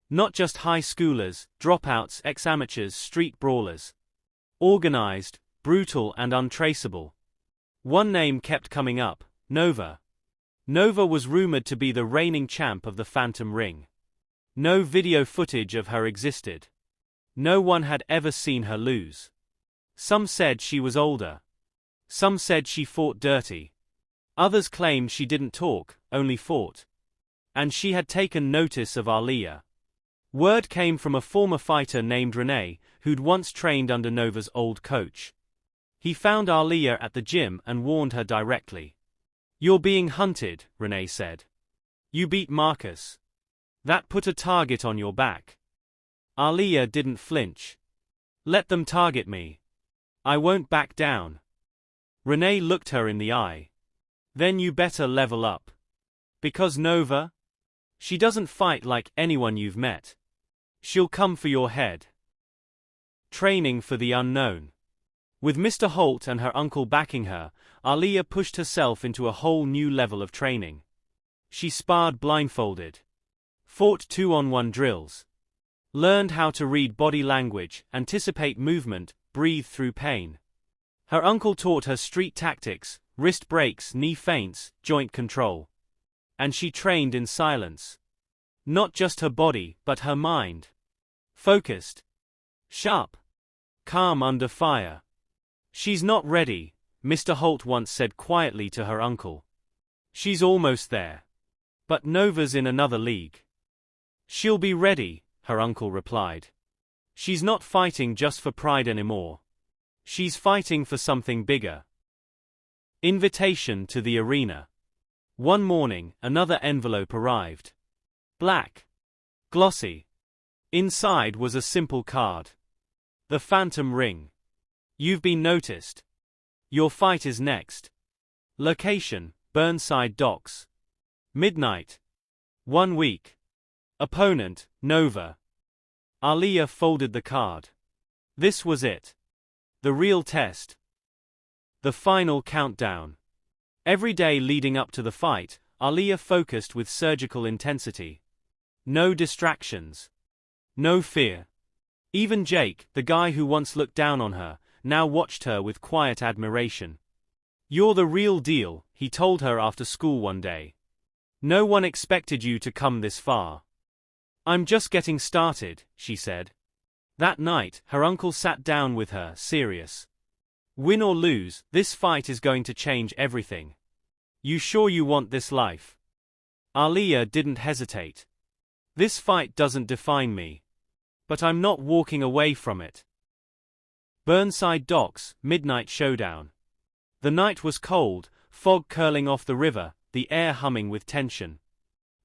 Not just high schoolers, dropouts, ex-amateurs, street brawlers. Organized, brutal and untraceable. One name kept coming up, Nova. Nova was rumored to be the reigning champ of the Phantom Ring. No video footage of her existed. No one had ever seen her lose. Some said she was older. Some said she fought dirty. Others claimed she didn't talk, only fought. And she had taken notice of Aaliyah. Word came from a former fighter named Renee, who'd once trained under Nova's old coach. He found Aaliyah at the gym and warned her directly. "You're being hunted," Renee said. "You beat Marcus. That put a target on your back." Aaliyah didn't flinch. "Let them target me. I won't back down." Renee looked her in the eye. "Then you better level up. Because Nova? She doesn't fight like anyone you've met. She'll come for your head." Training for the unknown. With Mr. Holt and her uncle backing her, Aaliyah pushed herself into a whole new level of training. She sparred blindfolded. Fought 2-on-1 drills. Learned how to read body language, anticipate movement, breathe through pain. Her uncle taught her street tactics, wrist breaks, knee feints, joint control. And she trained in silence. Not just her body, but her mind. Focused. Sharp. Calm under fire. "She's not ready," Mr. Holt once said quietly to her uncle. "She's almost there. But Nova's in another league." "She'll be ready," her uncle replied. "She's not fighting just for pride anymore. She's fighting for something bigger." Invitation to the arena. One morning, another envelope arrived. Black. Glossy. Inside was a simple card. "The Phantom Ring. You've been noticed. Your fight is next. Location, Burnside Docks. Midnight. 1 week. Opponent, Nova." Aaliyah folded the card. This was it. The real test. The final countdown. Every day leading up to the fight, Aaliyah focused with surgical intensity. No distractions. No fear. Even Jake, the guy who once looked down on her, now watched her with quiet admiration. "You're the real deal," he told her after school one day. "No one expected you to come this far." "I'm just getting started," she said. That night, her uncle sat down with her, serious. "Win or lose, this fight is going to change everything. You sure you want this life?" Aaliyah didn't hesitate. "This fight doesn't define me. But I'm not walking away from it." Burnside Docks, midnight showdown. The night was cold, fog curling off the river, the air humming with tension.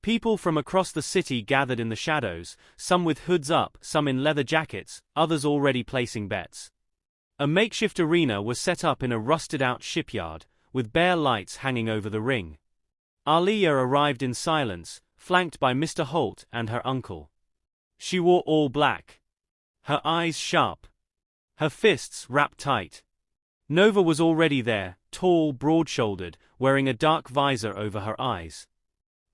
People from across the city gathered in the shadows, some with hoods up, some in leather jackets, others already placing bets. A makeshift arena was set up in a rusted-out shipyard, with bare lights hanging over the ring. Aaliyah arrived in silence, flanked by Mr. Holt and her uncle. She wore all black. Her eyes sharp. Her fists wrapped tight. Nova was already there, tall, broad-shouldered, wearing a dark visor over her eyes.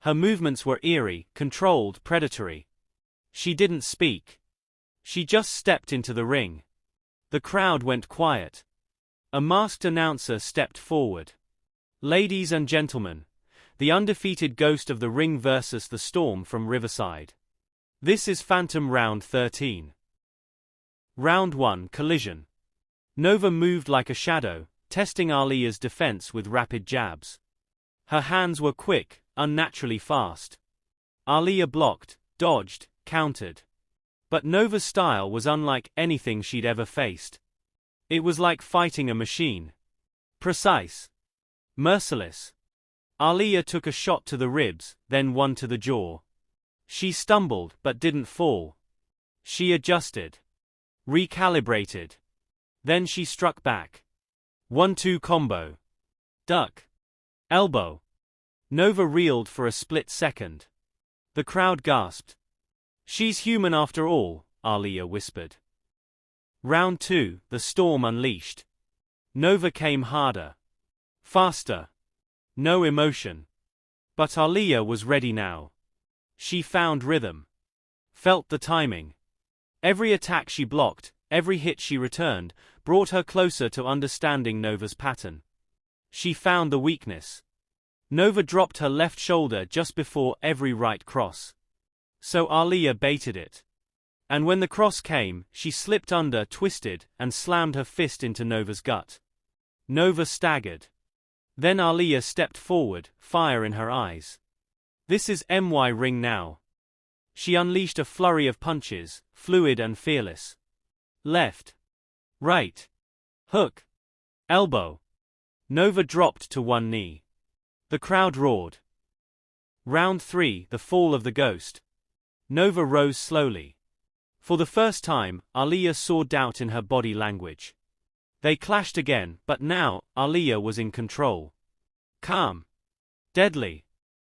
Her movements were eerie, controlled, predatory. She didn't speak. She just stepped into the ring. The crowd went quiet. A masked announcer stepped forward. "Ladies and gentlemen, the undefeated ghost of the ring versus the Storm from Riverside. This is Phantom Round 13. Round 1, Collision." Nova moved like a shadow, testing Aaliyah's defense with rapid jabs. Her hands were quick, unnaturally fast. Aaliyah blocked, dodged, countered. But Nova's style was unlike anything she'd ever faced. It was like fighting a machine. Precise. Merciless. Aaliyah took a shot to the ribs, then one to the jaw. She stumbled, but didn't fall. She adjusted. Recalibrated. Then she struck back. 1-2 combo. Duck. Elbow. Nova reeled for a split second. The crowd gasped. "She's human after all," Aaliyah whispered. Round 2, the storm unleashed. Nova came harder. Faster. No emotion. But Aaliyah was ready now. She found rhythm. Felt the timing. Every attack she blocked, every hit she returned, brought her closer to understanding Nova's pattern. She found the weakness. Nova dropped her left shoulder just before every right cross. So Aaliyah baited it. And when the cross came, she slipped under, twisted, and slammed her fist into Nova's gut. Nova staggered. Then Aaliyah stepped forward, fire in her eyes. This is my ring now. She unleashed a flurry of punches, fluid and fearless. Left. Right. Hook. Elbow. Nova dropped to one knee. The crowd roared. Round 3, the fall of the ghost. Nova rose slowly. For the first time, Aaliyah saw doubt in her body language. They clashed again, but now, Aaliyah was in control. Calm. Deadly.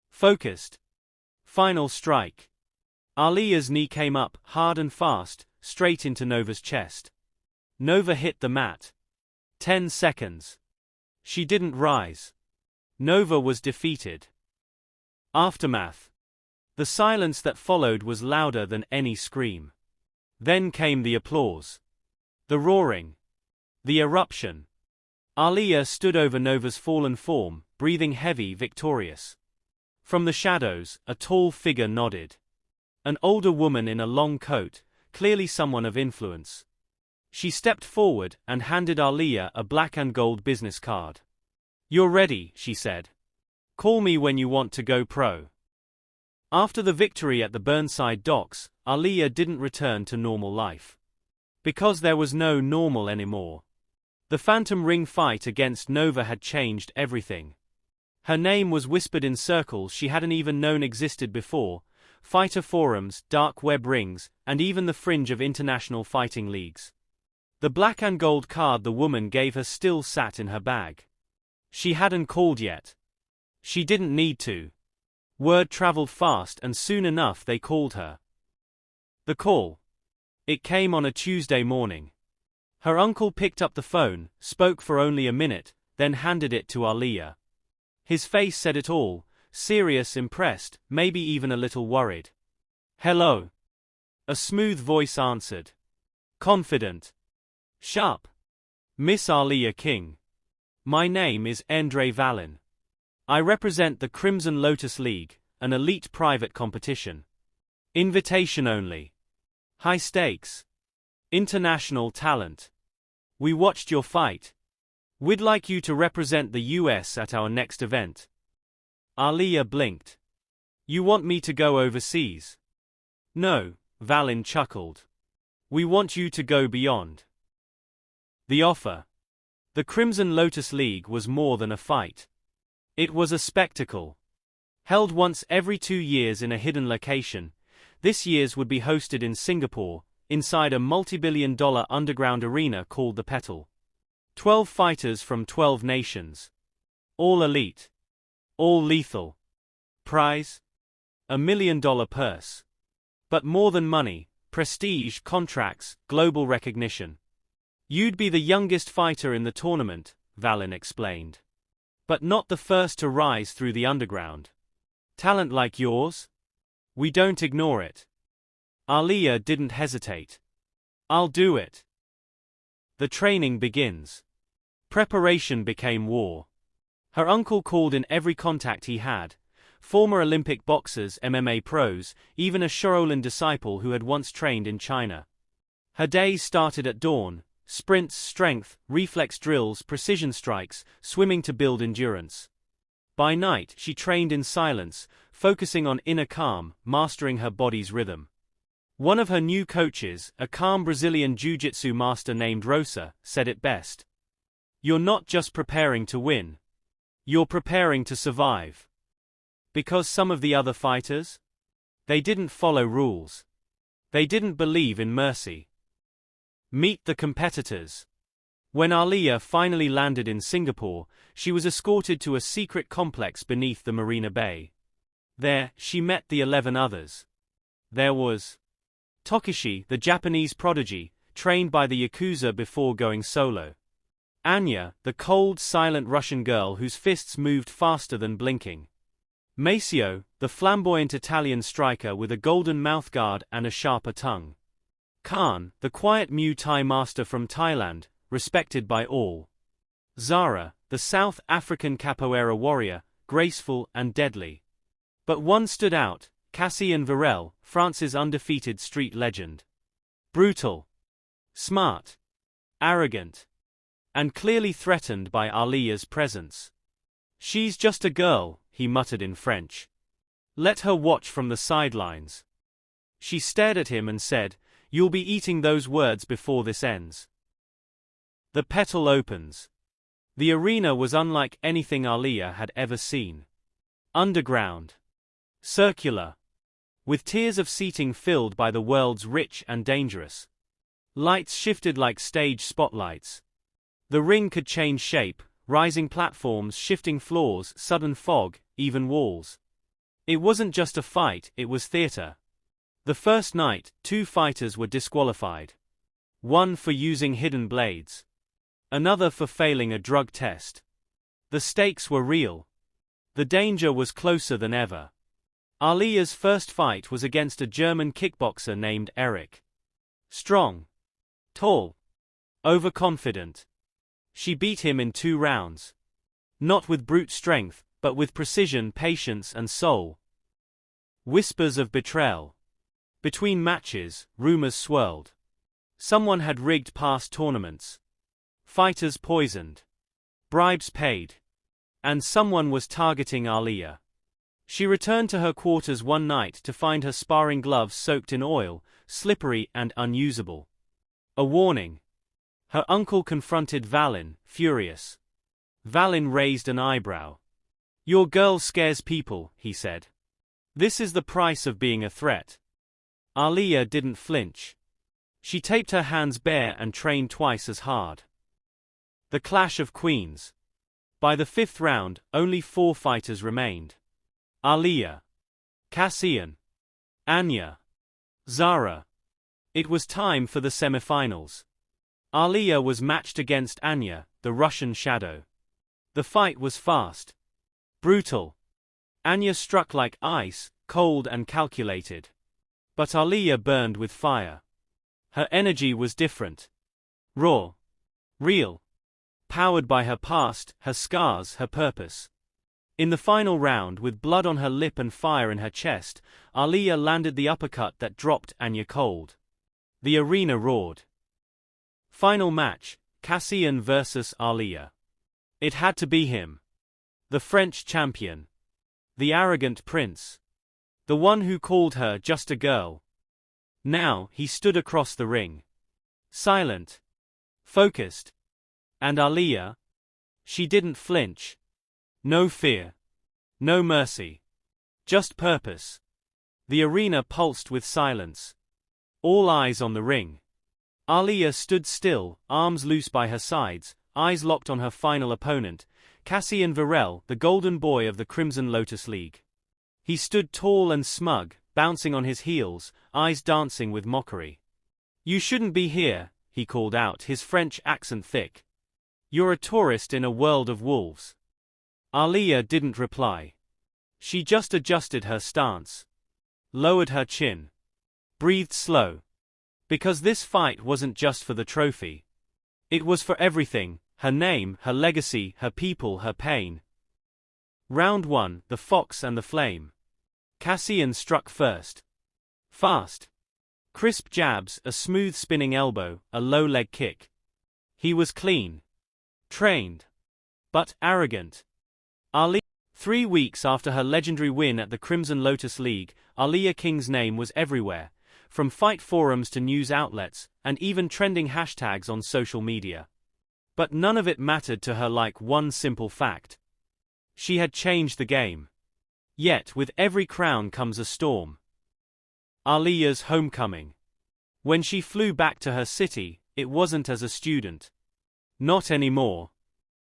Focused. Final strike. Aaliyah's knee came up, hard and fast, straight into Nova's chest. Nova hit the mat. 10 seconds. She didn't rise. Nova was defeated. Aftermath. The silence that followed was louder than any scream. Then came the applause. The roaring. The eruption. Aaliyah stood over Nova's fallen form, breathing heavy, victorious. From the shadows, a tall figure nodded. An older woman in a long coat, clearly someone of influence. She stepped forward and handed Aaliyah a black and gold business card. "You're ready," she said. "Call me when you want to go pro." After the victory at the Burnside docks, Aaliyah didn't return to normal life. Because there was no normal anymore. The Phantom Ring fight against Nova had changed everything. Her name was whispered in circles she hadn't even known existed before: fighter forums, dark web rings, and even the fringe of international fighting leagues. The black and gold card the woman gave her still sat in her bag. She hadn't called yet. She didn't need to. Word traveled fast and soon enough they called her. The call. It came on a Tuesday morning. Her uncle picked up the phone, spoke for only a minute, then handed it to Aaliyah. His face said it all: serious, impressed, maybe even a little worried. "Hello." A smooth voice answered. Confident. Sharp. "Miss Aaliyah King. My name is Andre Vallin. I represent the Crimson Lotus League, an elite private competition. Invitation only. High stakes. International talent. We watched your fight. We'd like you to represent the US at our next event." Aaliyah blinked. "You want me to go overseas?" "No," Vallin chuckled. "We want you to go beyond." The offer. The Crimson Lotus League was more than a fight. It was a spectacle. Held once every 2 years in a hidden location, this year's would be hosted in Singapore, inside a multi-billion-dollar underground arena called the Petal. 12 fighters from 12 nations. All elite. All lethal. Prize? $1 million purse. But more than money, prestige, contracts, global recognition. You'd be the youngest fighter in the tournament, Vallin explained. But not the first to rise through the underground. Talent like yours? We don't ignore it. Aaliyah didn't hesitate. "I'll do it." The training begins. Preparation became war. Her uncle called in every contact he had: former Olympic boxers, MMA pros, even a Shaolin disciple who had once trained in China. Her days started at dawn: sprints, strength, reflex drills, precision strikes, swimming to build endurance. By night, she trained in silence, focusing on inner calm, mastering her body's rhythm. One of her new coaches, a calm Brazilian jiu-jitsu master named Rosa, said it best: "You're not just preparing to win. You're preparing to survive." Because some of the other fighters? They didn't follow rules. They didn't believe in mercy. Meet the competitors. When Aaliyah finally landed in Singapore, she was escorted to a secret complex beneath the Marina Bay. There, she met the 11 others. There was Tokishi, the Japanese prodigy, trained by the Yakuza before going solo. Anya, the cold, silent Russian girl whose fists moved faster than blinking. Maceo, the flamboyant Italian striker with a golden mouthguard and a sharper tongue. Khan, the quiet Muay Thai master from Thailand, respected by all. Zara, the South African capoeira warrior, graceful and deadly. But one stood out, Cassian Varel, France's undefeated street legend. Brutal, smart, arrogant, and clearly threatened by Aaliyah's presence. "She's just a girl," he muttered in French. "Let her watch from the sidelines." She stared at him and said, "You'll be eating those words before this ends." The petal opens. The arena was unlike anything Aaliyah had ever seen. Underground. Circular. With tiers of seating filled by the world's rich and dangerous. Lights shifted like stage spotlights. The ring could change shape, rising platforms, shifting floors, sudden fog, even walls. It wasn't just a fight, it was theater. The first night, 2 fighters were disqualified. One for using hidden blades. Another for failing a drug test. The stakes were real. The danger was closer than ever. Aaliyah's first fight was against a German kickboxer named Eric. Strong. Tall. Overconfident. She beat him in 2 rounds. Not with brute strength, but with precision, patience, and soul. Whispers of betrayal. Between matches, rumors swirled. Someone had rigged past tournaments. Fighters poisoned. Bribes paid. And someone was targeting Aaliyah. She returned to her quarters one night to find her sparring gloves soaked in oil, slippery and unusable. A warning. Her uncle confronted Valin, furious. Valin raised an eyebrow. "Your girl scares people," he said. "This is the price of being a threat." Aaliyah didn't flinch. She taped her hands bare and trained twice as hard. The clash of queens. By the 5th round, only 4 fighters remained. Aaliyah. Cassian. Anya. Zara. It was time for the semifinals. Aaliyah was matched against Anya, the Russian shadow. The fight was fast. Brutal. Anya struck like ice, cold and calculated. But Aaliyah burned with fire. Her energy was different. Raw. Real. Powered by her past, her scars, her purpose. In the final round, with blood on her lip and fire in her chest, Aaliyah landed the uppercut that dropped Anya cold. The arena roared. Final match, Cassian versus Aaliyah. It had to be him. The French champion. The arrogant prince. The one who called her just a girl. Now, he stood across the ring. Silent. Focused. And Aaliyah? She didn't flinch. No fear. No mercy. Just purpose. The arena pulsed with silence. All eyes on the ring. Aaliyah stood still, arms loose by her sides, eyes locked on her final opponent, Cassian Varel, the golden boy of the Crimson Lotus League. He stood tall and smug, bouncing on his heels, eyes dancing with mockery. "You shouldn't be here," he called out, his French accent thick. "You're a tourist in a world of wolves." Aaliyah didn't reply. She just adjusted her stance. Lowered her chin. Breathed slow. Because this fight wasn't just for the trophy. It was for everything, her name, her legacy, her people, her pain. Round 1, the Fox and the Flame. Cassian struck first. Fast. Crisp jabs, a smooth spinning elbow, a low leg kick. He was clean. Trained. But arrogant. Aaliyah. 3 weeks after her legendary win at the Crimson Lotus League, Aaliyah King's name was everywhere, from fight forums to news outlets, and even trending hashtags on social media. But none of it mattered to her like one simple fact. She had changed the game. Yet with every crown comes a storm. Aaliyah's homecoming. When she flew back to her city, it wasn't as a student. Not anymore.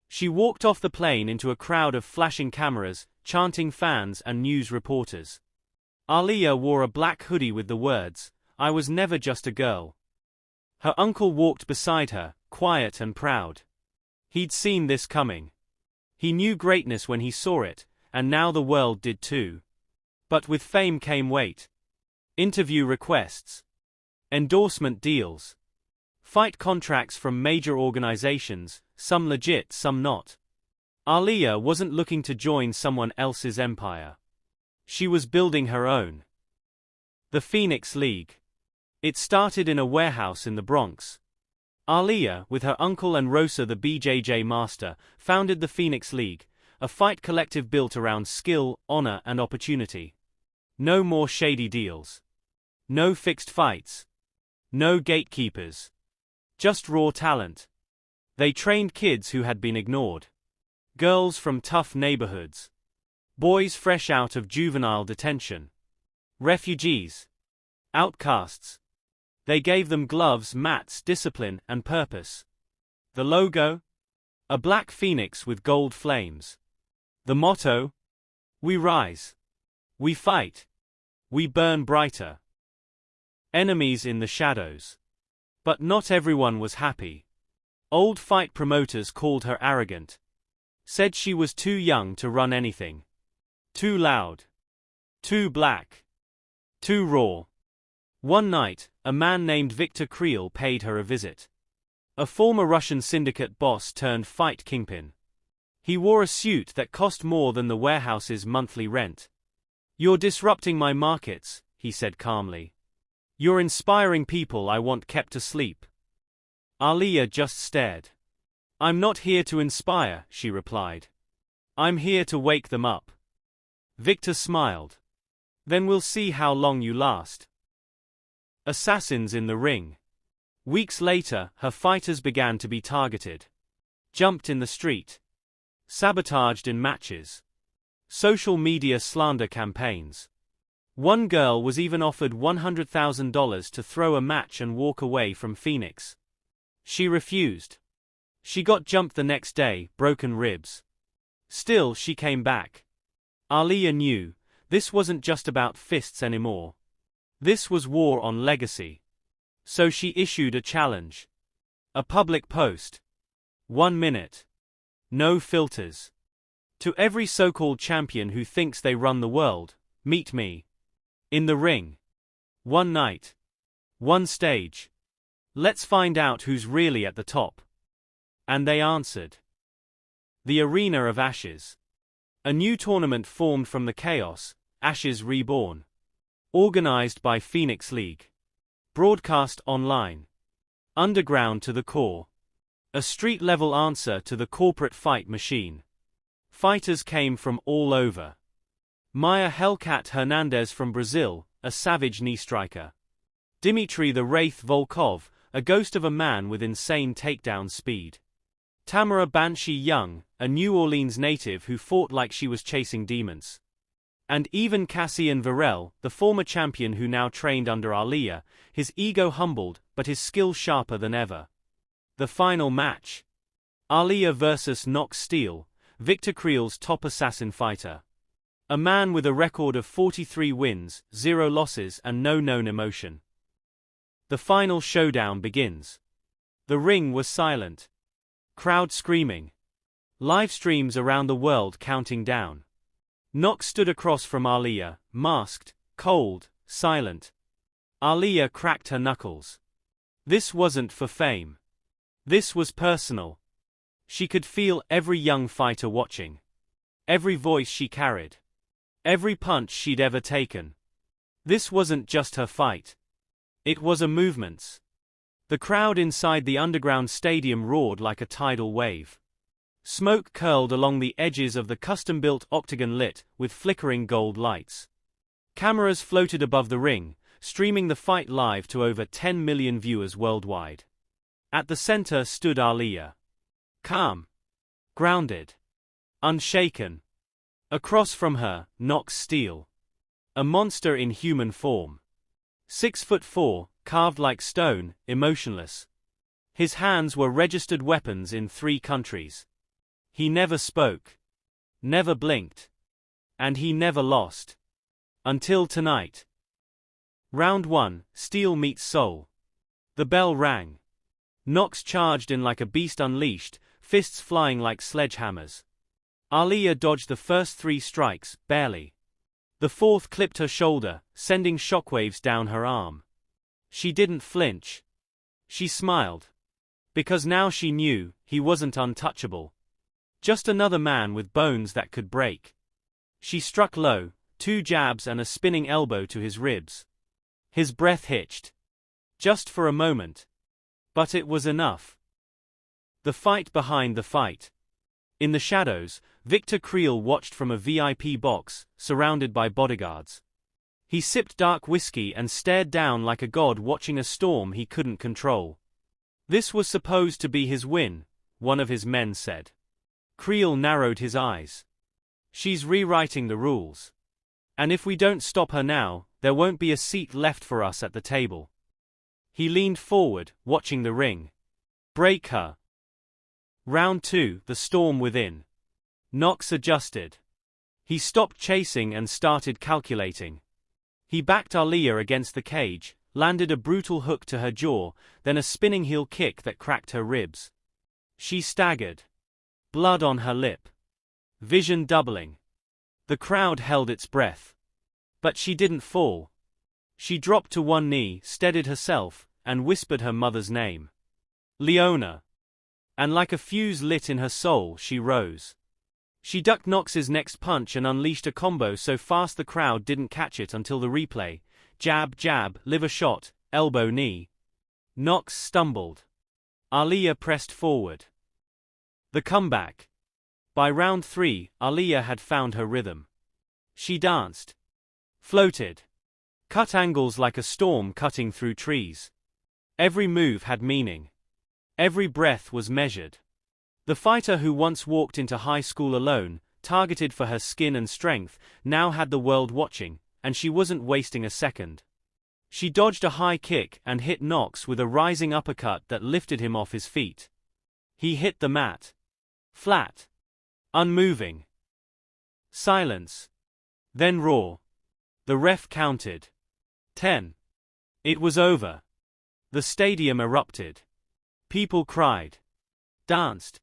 She walked off the plane into a crowd of flashing cameras, chanting fans and news reporters. Aaliyah wore a black hoodie with the words, "I was never just a girl." Her uncle walked beside her, quiet and proud. He'd seen this coming. He knew greatness when he saw it, and now the world did too. But with fame came weight. Interview requests. Endorsement deals. Fight contracts from major organizations, some legit, some not. Aaliyah wasn't looking to join someone else's empire. She was building her own. The Phoenix League. It started in a warehouse in the Bronx. Aaliyah, with her uncle and Rosa the BJJ master, founded the Phoenix League, a fight collective built around skill, honor and opportunity. No more shady deals. No fixed fights. No gatekeepers. Just raw talent. They trained kids who had been ignored. Girls from tough neighborhoods. Boys fresh out of juvenile detention. Refugees. Outcasts. They gave them gloves, mats, discipline, and purpose. The logo? A black phoenix with gold flames. The motto? We rise. We fight. We burn brighter. Enemies in the shadows. But not everyone was happy. Old fight promoters called her arrogant. Said she was too young to run anything. Too loud. Too black. Too raw. One night, a man named Victor Creel paid her a visit. A former Russian syndicate boss turned fight kingpin. He wore a suit that cost more than the warehouse's monthly rent. "You're disrupting my markets," he said calmly. "You're inspiring people I want kept asleep." Aaliyah just stared. "I'm not here to inspire," she replied. "I'm here to wake them up." Victor smiled. "Then we'll see how long you last." Assassins in the ring. Weeks later, her fighters began to be targeted. Jumped in the street. Sabotaged in matches. Social media slander campaigns. One girl was even offered $100,000 to throw a match and walk away from Phoenix. She refused. She got jumped the next day, broken ribs. Still, she came back. Aaliyah knew, this wasn't just about fists anymore. This was war on legacy. So she issued a challenge. A public post. 1 minute. No filters. To every so-called champion who thinks they run the world, meet me. In the ring. One night. One stage. Let's find out who's really at the top. And they answered. The Arena of Ashes. A new tournament formed from the chaos, Ashes Reborn. Organized by Phoenix League. Broadcast online. Underground to the core. A street-level answer to the corporate fight machine. Fighters came from all over. Maya Hellcat Hernandez from Brazil, a savage knee striker. Dimitri the Wraith Volkov, a ghost of a man with insane takedown speed. Tamara Banshee Young, a New Orleans native who fought like she was chasing demons. And even Cassian Varel, the former champion who now trained under Aaliyah, his ego humbled, but his skill sharper than ever. The final match. Aaliyah vs. Knox Steele, Victor Creel's top assassin fighter. A man with a record of 43 wins, 0 losses and no known emotion. The final showdown begins. The ring was silent. Crowd screaming. Live streams around the world counting down. Knox stood across from Aaliyah, masked, cold, silent. Aaliyah cracked her knuckles. This wasn't for fame. This was personal. She could feel every young fighter watching. Every voice she carried. Every punch she'd ever taken. This wasn't just her fight. It was a movement's. The crowd inside the underground stadium roared like a tidal wave. Smoke curled along the edges of the custom-built octagon lit with flickering gold lights. Cameras floated above the ring, streaming the fight live to over 10 million viewers worldwide. At the center stood Aaliyah. Calm. Grounded. Unshaken. Across from her, Knox Steele. A monster in human form. 6'4", carved like stone, emotionless. His hands were registered weapons in 3 countries. He never spoke. Never blinked. And he never lost. Until tonight. Round 1, Steel meets Soul. The bell rang. Nox charged in like a beast unleashed, fists flying like sledgehammers. Aaliyah dodged the first 3 strikes, barely. The 4th clipped her shoulder, sending shockwaves down her arm. She didn't flinch. She smiled. Because now she knew, he wasn't untouchable. Just another man with bones that could break. She struck low, 2 jabs and a spinning elbow to his ribs. His breath hitched. Just for a moment. But it was enough. The fight behind the fight. In the shadows, Victor Creel watched from a VIP box, surrounded by bodyguards. He sipped dark whiskey and stared down like a god watching a storm he couldn't control. This was supposed to be his win, one of his men said. Creel narrowed his eyes. She's rewriting the rules. And if we don't stop her now, there won't be a seat left for us at the table. He leaned forward, watching the ring. Break her. Round 2, the storm within. Nox adjusted. He stopped chasing and started calculating. He backed Aaliyah against the cage, landed a brutal hook to her jaw, then a spinning heel kick that cracked her ribs. She staggered. Blood on her lip. Vision doubling. The crowd held its breath. But she didn't fall. She dropped to one knee, steadied herself, and whispered her mother's name. Leona. And like a fuse lit in her soul, she rose. She ducked Nox's next punch and unleashed a combo so fast the crowd didn't catch it until the replay. Jab, jab, liver shot, elbow, knee. Nox stumbled. Aaliyah pressed forward. The comeback. By round 3, Aaliyah had found her rhythm. She danced. Floated. Cut angles like a storm cutting through trees. Every move had meaning. Every breath was measured. The fighter who once walked into high school alone, targeted for her skin and strength, now had the world watching, and she wasn't wasting a second. She dodged a high kick and hit Nox with a rising uppercut that lifted him off his feet. He hit the mat. Flat. Unmoving. Silence. Then roar. The ref counted. 10. It was over. The stadium erupted. People cried. Danced.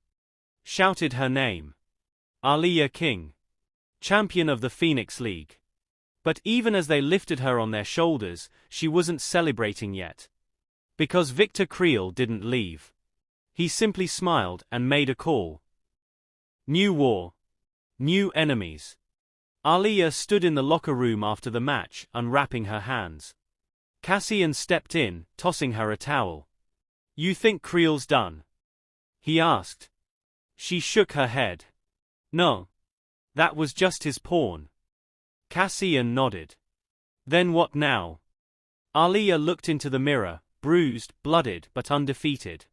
Shouted her name. Aaliyah King. Champion of the Phoenix League. But even as they lifted her on their shoulders, she wasn't celebrating yet. Because Victor Creel didn't leave. He simply smiled and made a call. New war. New enemies. Aaliyah stood in the locker room after the match, unwrapping her hands. Cassian stepped in, tossing her a towel. You think Creel's done? He asked. She shook her head. No. That was just his pawn. Cassian nodded. Then what now? Aaliyah looked into the mirror, bruised, blooded, but undefeated.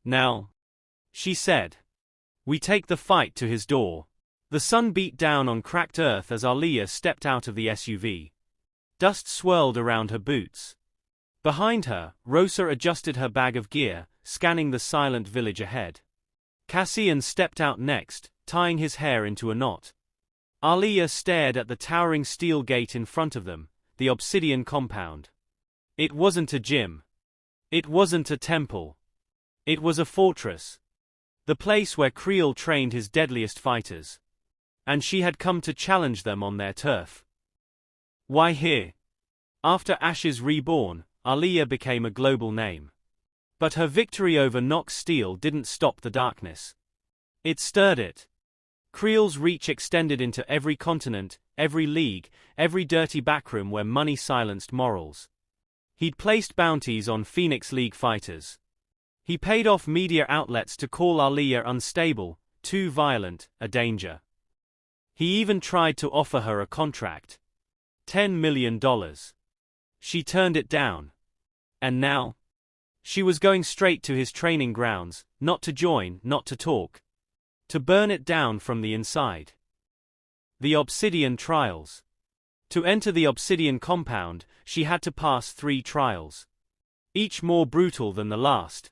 Now, she said. We take the fight to his door. The sun beat down on cracked earth as Aaliyah stepped out of the SUV. Dust swirled around her boots. Behind her, Rosa adjusted her bag of gear, scanning the silent village ahead. Cassian stepped out next, tying his hair into a knot. Aaliyah stared at the towering steel gate in front of them, the obsidian compound. It wasn't a gym. It wasn't a temple. It was a fortress. The place where Creel trained his deadliest fighters. And she had come to challenge them on their turf. Why here? After Ashes Reborn, Aaliyah became a global name. But her victory over Nox Steel didn't stop the darkness. It stirred it. Creel's reach extended into every continent, every league, every dirty backroom where money silenced morals. He'd placed bounties on Phoenix League fighters. He paid off media outlets to call Aaliyah unstable, too violent, a danger. He even tried to offer her a contract. $10 million. She turned it down. And now? She was going straight to his training grounds, not to join, not to talk. To burn it down from the inside. The Obsidian Trials. To enter the Obsidian compound, she had to pass 3 trials. Each more brutal than the last.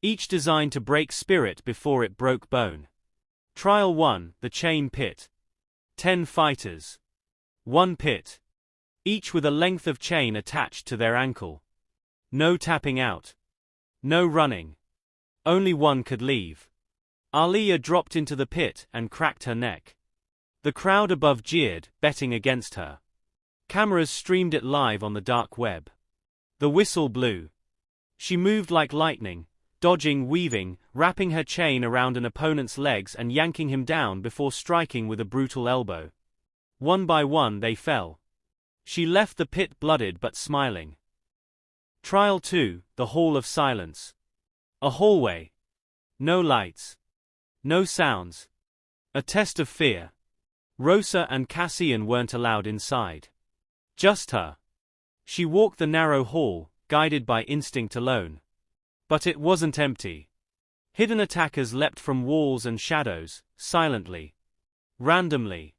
Each designed to break spirit before it broke bone. Trial 1, the Chain Pit. 10 fighters. 1 pit. Each with a length of chain attached to their ankle. No tapping out. No running. Only one could leave. Aaliyah dropped into the pit and cracked her neck. The crowd above jeered, betting against her. Cameras streamed it live on the dark web. The whistle blew. She moved like lightning, dodging, weaving, wrapping her chain around an opponent's legs and yanking him down before striking with a brutal elbow. One by one they fell. She left the pit blooded but smiling. Trial 2, the Hall of Silence. A hallway. No lights. No sounds. A test of fear. Rosa and Cassian weren't allowed inside. Just her. She walked the narrow hall, guided by instinct alone. But it wasn't empty. Hidden attackers leapt from walls and shadows, silently. Randomly.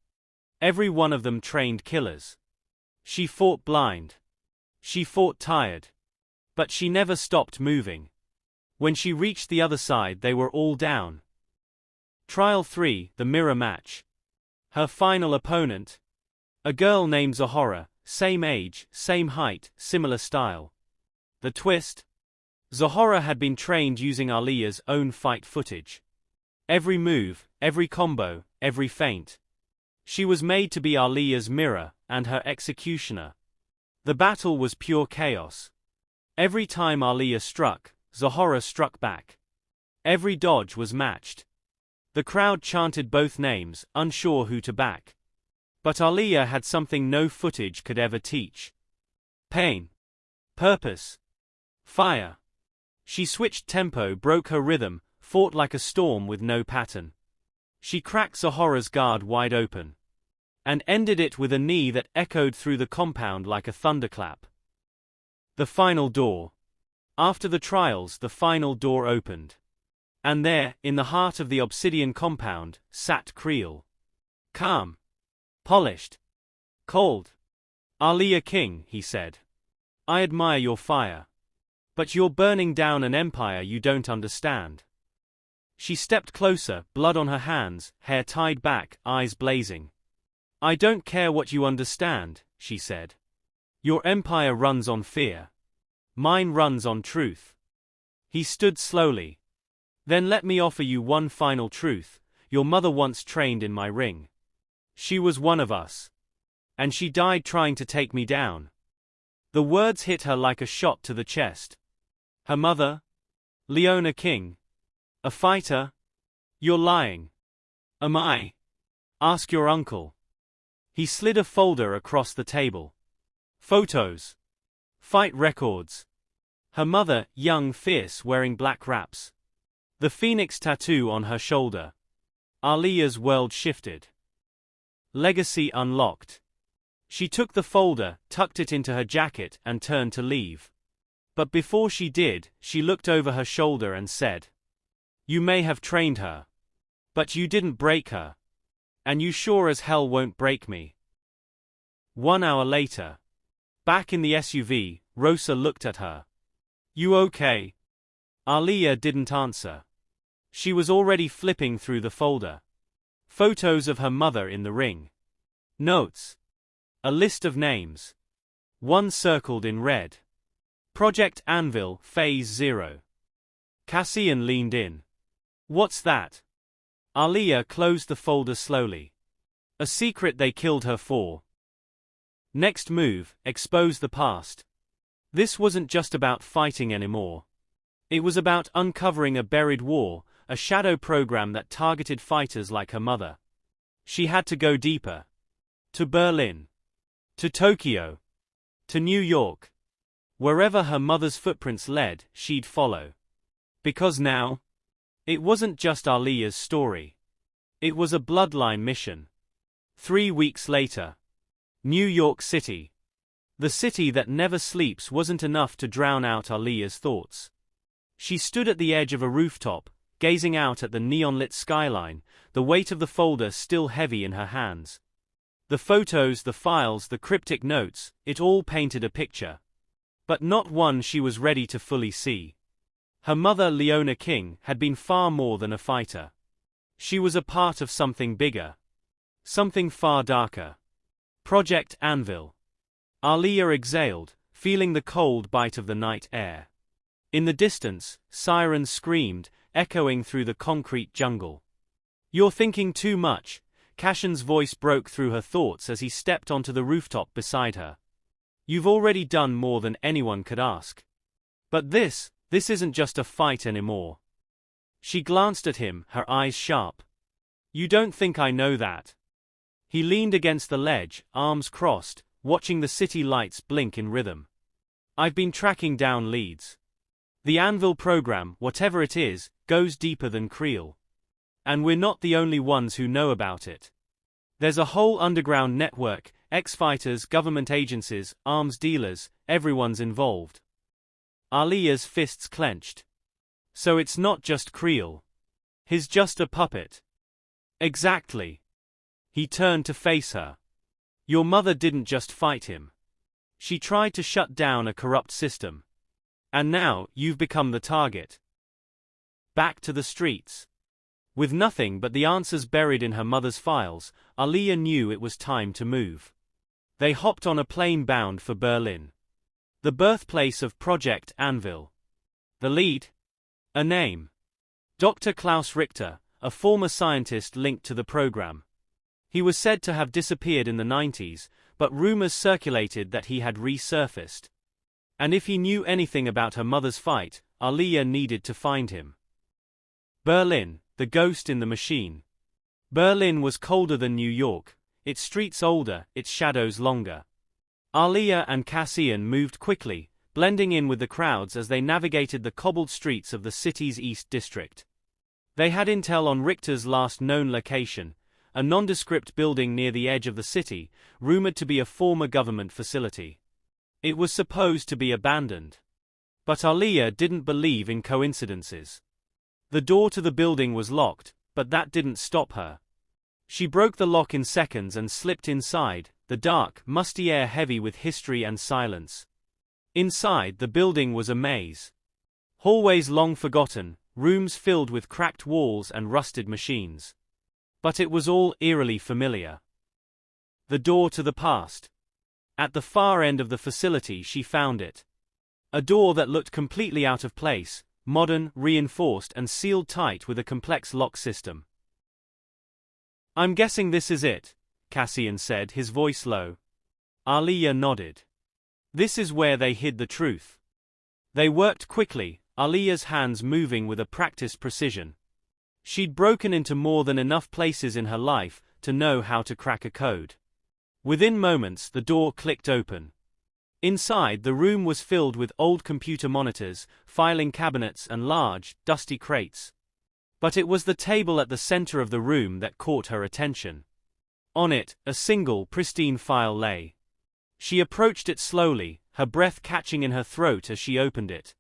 Every one of them trained killers. She fought blind. She fought tired. But she never stopped moving. When she reached the other side, they were all down. Trial 3, the mirror match. Her final opponent? A girl named Zahora, same age, same height, similar style. The twist? Zahora had been trained using Aaliyah's own fight footage. Every move, every combo, every feint. She was made to be Aaliyah's mirror, and her executioner. The battle was pure chaos. Every time Aaliyah struck, Zahora struck back. Every dodge was matched. The crowd chanted both names, unsure who to back. But Aaliyah had something no footage could ever teach. Pain. Purpose. Fire. She switched tempo, broke her rhythm, fought like a storm with no pattern. She cracked Zahora's guard wide open. And ended it with a knee that echoed through the compound like a thunderclap. The final door. After the trials, the final door opened. And there, in the heart of the obsidian compound, sat Creel. Calm. Polished. Cold. Aaliyah King, he said. I admire your fire. But you're burning down an empire you don't understand. She stepped closer, blood on her hands, hair tied back, eyes blazing. I don't care what you understand, she said. Your empire runs on fear. Mine runs on truth. He stood slowly. Then let me offer you one final truth. Your mother once trained in my ring. She was one of us. And she died trying to take me down. The words hit her like a shot to the chest. Her mother? Leona King? A fighter? You're lying. Am I? Ask your uncle. He slid a folder across the table. Photos. Fight records. Her mother, young, fierce, wearing black wraps. The phoenix tattoo on her shoulder. Aaliyah's world shifted. Legacy unlocked. She took the folder, tucked it into her jacket, and turned to leave. But before she did, she looked over her shoulder and said, You may have trained her. But you didn't break her. And you sure as hell won't break me. 1 hour later. Back in the SUV, Rosa looked at her. You okay? Aaliyah didn't answer. She was already flipping through the folder. Photos of her mother in the ring. Notes. A list of names. One circled in red. Project Anvil, Phase 0. Cassian leaned in. What's that? Aaliyah closed the folder slowly. A secret they killed her for. Next move, expose the past. This wasn't just about fighting anymore. It was about uncovering a buried war, a shadow program that targeted fighters like her mother. She had to go deeper. To Berlin. To Tokyo. To New York. Wherever her mother's footprints led, she'd follow. Because now, it wasn't just Aaliyah's story. It was a bloodline mission. 3 weeks later. New York City. The city that never sleeps wasn't enough to drown out Aaliyah's thoughts. She stood at the edge of a rooftop, gazing out at the neon-lit skyline, the weight of the folder still heavy in her hands. The photos, the files, the cryptic notes, it all painted a picture. But not one she was ready to fully see. Her mother, Leona King, had been far more than a fighter. She was a part of something bigger. Something far darker. Project Anvil. Aaliyah exhaled, feeling the cold bite of the night air. In the distance, sirens screamed, echoing through the concrete jungle. "You're thinking too much," Cashin's voice broke through her thoughts as he stepped onto the rooftop beside her. "You've already done more than anyone could ask. But this isn't just a fight anymore." She glanced at him, her eyes sharp. "You don't think I know that?" He leaned against the ledge, arms crossed, watching the city lights blink in rhythm. "I've been tracking down leads. The Anvil program, whatever it is, goes deeper than Creel. And we're not the only ones who know about it. There's a whole underground network, ex-fighters, government agencies, arms dealers, everyone's involved." Aaliyah's fists clenched. "So it's not just Creel. He's just a puppet." "Exactly." He turned to face her. "Your mother didn't just fight him. She tried to shut down a corrupt system. And now, you've become the target." Back to the streets. With nothing but the answers buried in her mother's files, Aaliyah knew it was time to move. They hopped on a plane bound for Berlin, the birthplace of Project Anvil. The lead? A name. Dr. Klaus Richter, a former scientist linked to the program. He was said to have disappeared in the 90s, but rumors circulated that he had resurfaced. And if he knew anything about her mother's fight, Aaliyah needed to find him. Berlin, the ghost in the machine. Berlin was colder than New York, its streets older, its shadows longer. Aaliyah and Cassian moved quickly, blending in with the crowds as they navigated the cobbled streets of the city's East District. They had intel on Richter's last known location, a nondescript building near the edge of the city, rumored to be a former government facility. It was supposed to be abandoned. But Aaliyah didn't believe in coincidences. The door to the building was locked, but that didn't stop her. She broke the lock in seconds and slipped inside, the dark, musty air heavy with history and silence. Inside, the building was a maze. Hallways long forgotten, rooms filled with cracked walls and rusted machines. But it was all eerily familiar. The door to the past. At the far end of the facility she found it. A door that looked completely out of place, modern, reinforced and sealed tight with a complex lock system. "I'm guessing this is it," Cassian said, his voice low. Aaliyah nodded. "This is where they hid the truth." They worked quickly, Aaliyah's hands moving with a practiced precision. She'd broken into more than enough places in her life to know how to crack a code. Within moments the door clicked open. Inside, the room was filled with old computer monitors, filing cabinets and large, dusty crates. But it was the table at the center of the room that caught her attention. On it, a single, pristine file lay. She approached it slowly, her breath catching in her throat as she opened it.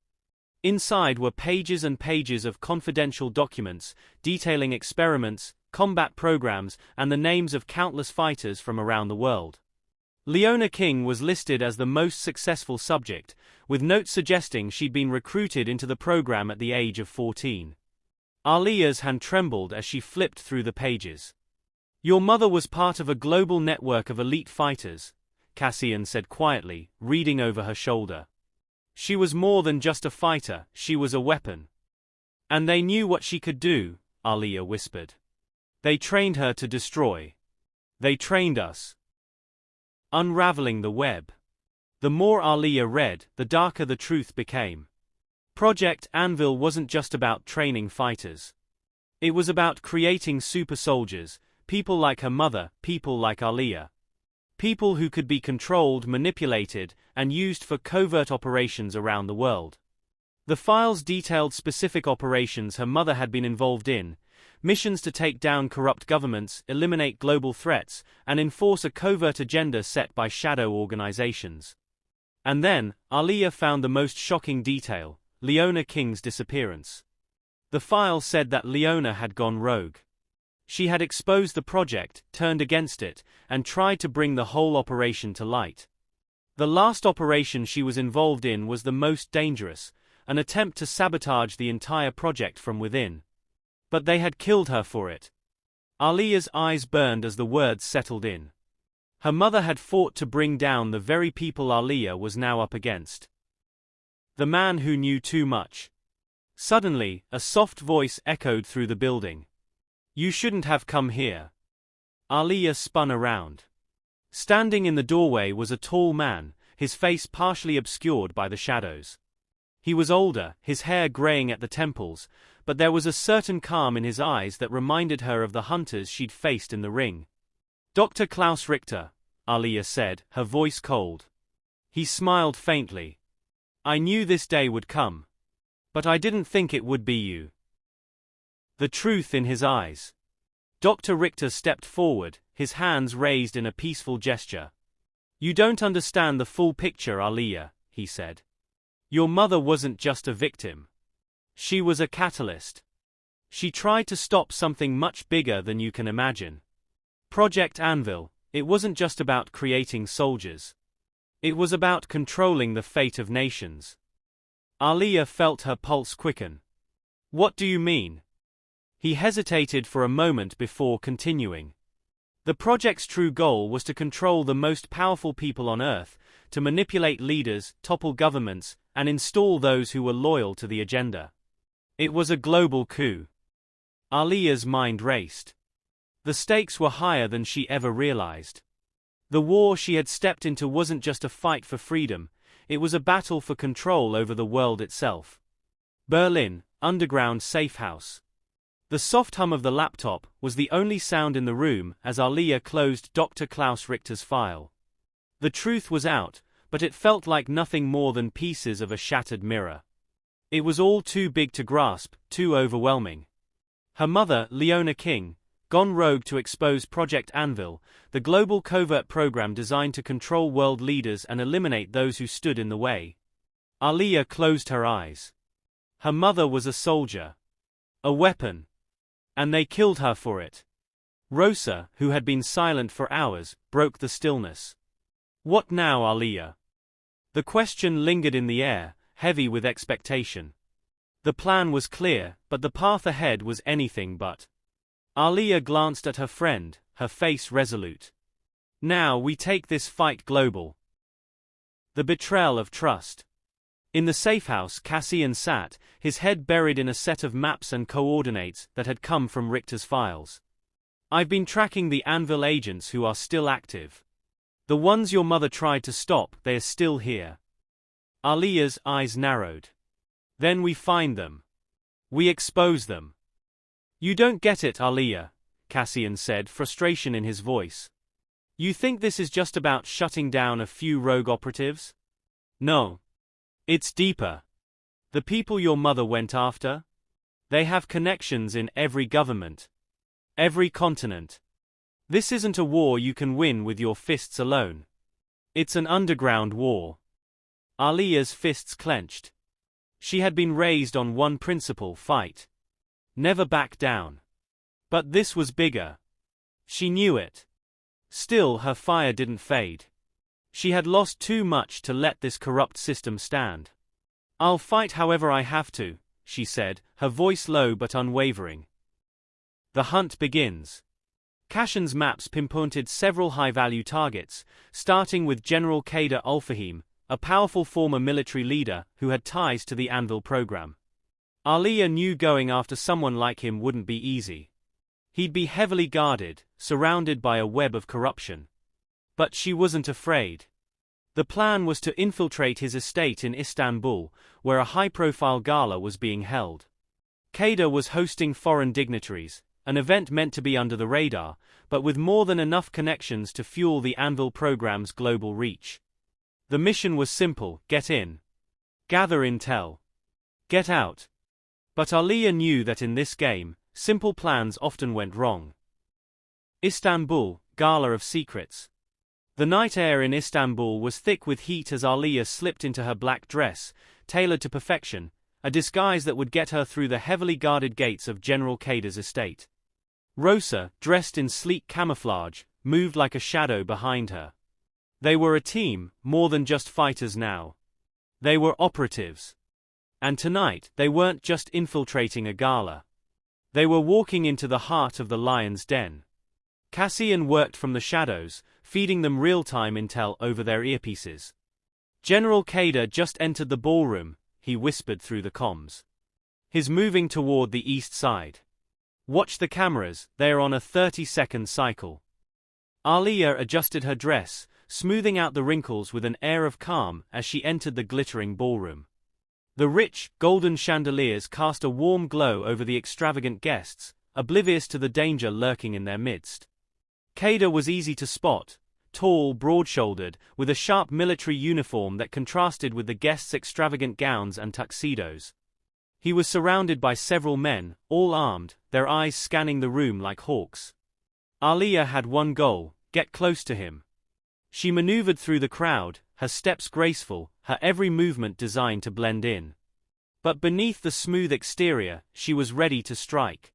Inside were pages and pages of confidential documents, detailing experiments, combat programs, and the names of countless fighters from around the world. Leona King was listed as the most successful subject, with notes suggesting she'd been recruited into the program at the age of 14. Aaliyah's hand trembled as she flipped through the pages. "Your mother was part of a global network of elite fighters," Cassian said quietly, reading over her shoulder. "She was more than just a fighter, she was a weapon. And they knew what she could do," Aaliyah whispered. "They trained her to destroy. They trained us." Unraveling the web. The more Aaliyah read, the darker the truth became. Project Anvil wasn't just about training fighters. It was about creating super soldiers, people like her mother, people like Aaliyah. People who could be controlled, manipulated, and used for covert operations around the world. The files detailed specific operations her mother had been involved in, missions to take down corrupt governments, eliminate global threats, and enforce a covert agenda set by shadow organizations. And then, Aaliyah found the most shocking detail: Leona King's disappearance. The file said that Leona had gone rogue. She had exposed the project, turned against it, and tried to bring the whole operation to light. The last operation she was involved in was the most dangerous, an attempt to sabotage the entire project from within. But they had killed her for it. Aaliyah's eyes burned as the words settled in. Her mother had fought to bring down the very people Aaliyah was now up against. The man who knew too much. Suddenly, a soft voice echoed through the building. "You shouldn't have come here." Aaliyah spun around. Standing in the doorway was a tall man, his face partially obscured by the shadows. He was older, his hair graying at the temples, but there was a certain calm in his eyes that reminded her of the hunters she'd faced in the ring. "Dr. Klaus Richter," Aaliyah said, her voice cold. He smiled faintly. "I knew this day would come. But I didn't think it would be you." The truth in his eyes. Dr. Richter stepped forward, his hands raised in a peaceful gesture. "You don't understand the full picture, Aaliyah," he said. "Your mother wasn't just a victim. She was a catalyst. She tried to stop something much bigger than you can imagine. Project Anvil, it wasn't just about creating soldiers. It was about controlling the fate of nations." Aaliyah felt her pulse quicken. "What do you mean?" He hesitated for a moment before continuing. "The project's true goal was to control the most powerful people on Earth, to manipulate leaders, topple governments, and install those who were loyal to the agenda. It was a global coup." Aaliyah's mind raced. The stakes were higher than she ever realized. The war she had stepped into wasn't just a fight for freedom, it was a battle for control over the world itself. Berlin, underground safe house. The soft hum of the laptop was the only sound in the room as Aaliyah closed Dr. Klaus Richter's file. The truth was out, but it felt like nothing more than pieces of a shattered mirror. It was all too big to grasp, too overwhelming. Her mother, Leona King, gone rogue to expose Project Anvil, the global covert program designed to control world leaders and eliminate those who stood in the way. Aaliyah closed her eyes. Her mother was a soldier. A weapon. And they killed her for it. Rosa, who had been silent for hours, broke the stillness. "What now, Aaliyah?" The question lingered in the air, heavy with expectation. The plan was clear, but the path ahead was anything but. Aaliyah glanced at her friend, her face resolute. "Now we take this fight global." The betrayal of trust. In the safehouse, Cassian sat, his head buried in a set of maps and coordinates that had come from Richter's files. "I've been tracking the Anvil agents who are still active. The ones your mother tried to stop, they are still here." Aaliyah's eyes narrowed. "Then we find them. We expose them." "You don't get it, Aaliyah," Cassian said, frustration in his voice. "You think this is just about shutting down a few rogue operatives? No. It's deeper. The people your mother went after? They have connections in every government. Every continent. This isn't a war you can win with your fists alone. It's an underground war." Aaliyah's fists clenched. She had been raised on one principle: fight. Never back down. But this was bigger. She knew it. Still, her fire didn't fade. She had lost too much to let this corrupt system stand. "I'll fight however I have to," she said, her voice low but unwavering. The hunt begins. Cassian's maps pinpointed several high-value targets, starting with General Kader Ulfahim, a powerful former military leader who had ties to the Anvil program. Aaliyah knew going after someone like him wouldn't be easy. He'd be heavily guarded, surrounded by a web of corruption. But she wasn't afraid. The plan was to infiltrate his estate in Istanbul, where a high-profile gala was being held. Kader was hosting foreign dignitaries, an event meant to be under the radar, but with more than enough connections to fuel the Anvil program's global reach. The mission was simple: get in. Gather intel. Get out. But Aaliyah knew that in this game, simple plans often went wrong. Istanbul, Gala of Secrets. The night air in Istanbul was thick with heat as Aaliyah slipped into her black dress, tailored to perfection, a disguise that would get her through the heavily guarded gates of General Kader's estate. Rosa, dressed in sleek camouflage, moved like a shadow behind her. They were a team, more than just fighters now. They were operatives. And tonight, they weren't just infiltrating a gala. They were walking into the heart of the lion's den. Cassian worked from the shadows, feeding them real-time intel over their earpieces. General Kader just entered the ballroom, he whispered through the comms. He's moving toward the east side. Watch the cameras, they're on a 30-second cycle. Aaliyah adjusted her dress, smoothing out the wrinkles with an air of calm as she entered the glittering ballroom. The rich, golden chandeliers cast a warm glow over the extravagant guests, oblivious to the danger lurking in their midst. Kader was easy to spot, tall, broad-shouldered, with a sharp military uniform that contrasted with the guests' extravagant gowns and tuxedos. He was surrounded by several men, all armed, their eyes scanning the room like hawks. Aaliyah had one goal: get close to him. She maneuvered through the crowd, her steps graceful, her every movement designed to blend in. But beneath the smooth exterior, she was ready to strike.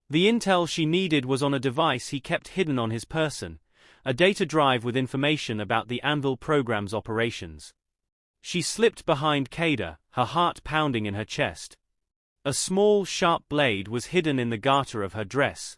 The intel she needed was on a device he kept hidden on his person, a data drive with information about the Anvil program's operations. She slipped behind Kader, her heart pounding in her chest. A small, sharp blade was hidden in the garter of her dress,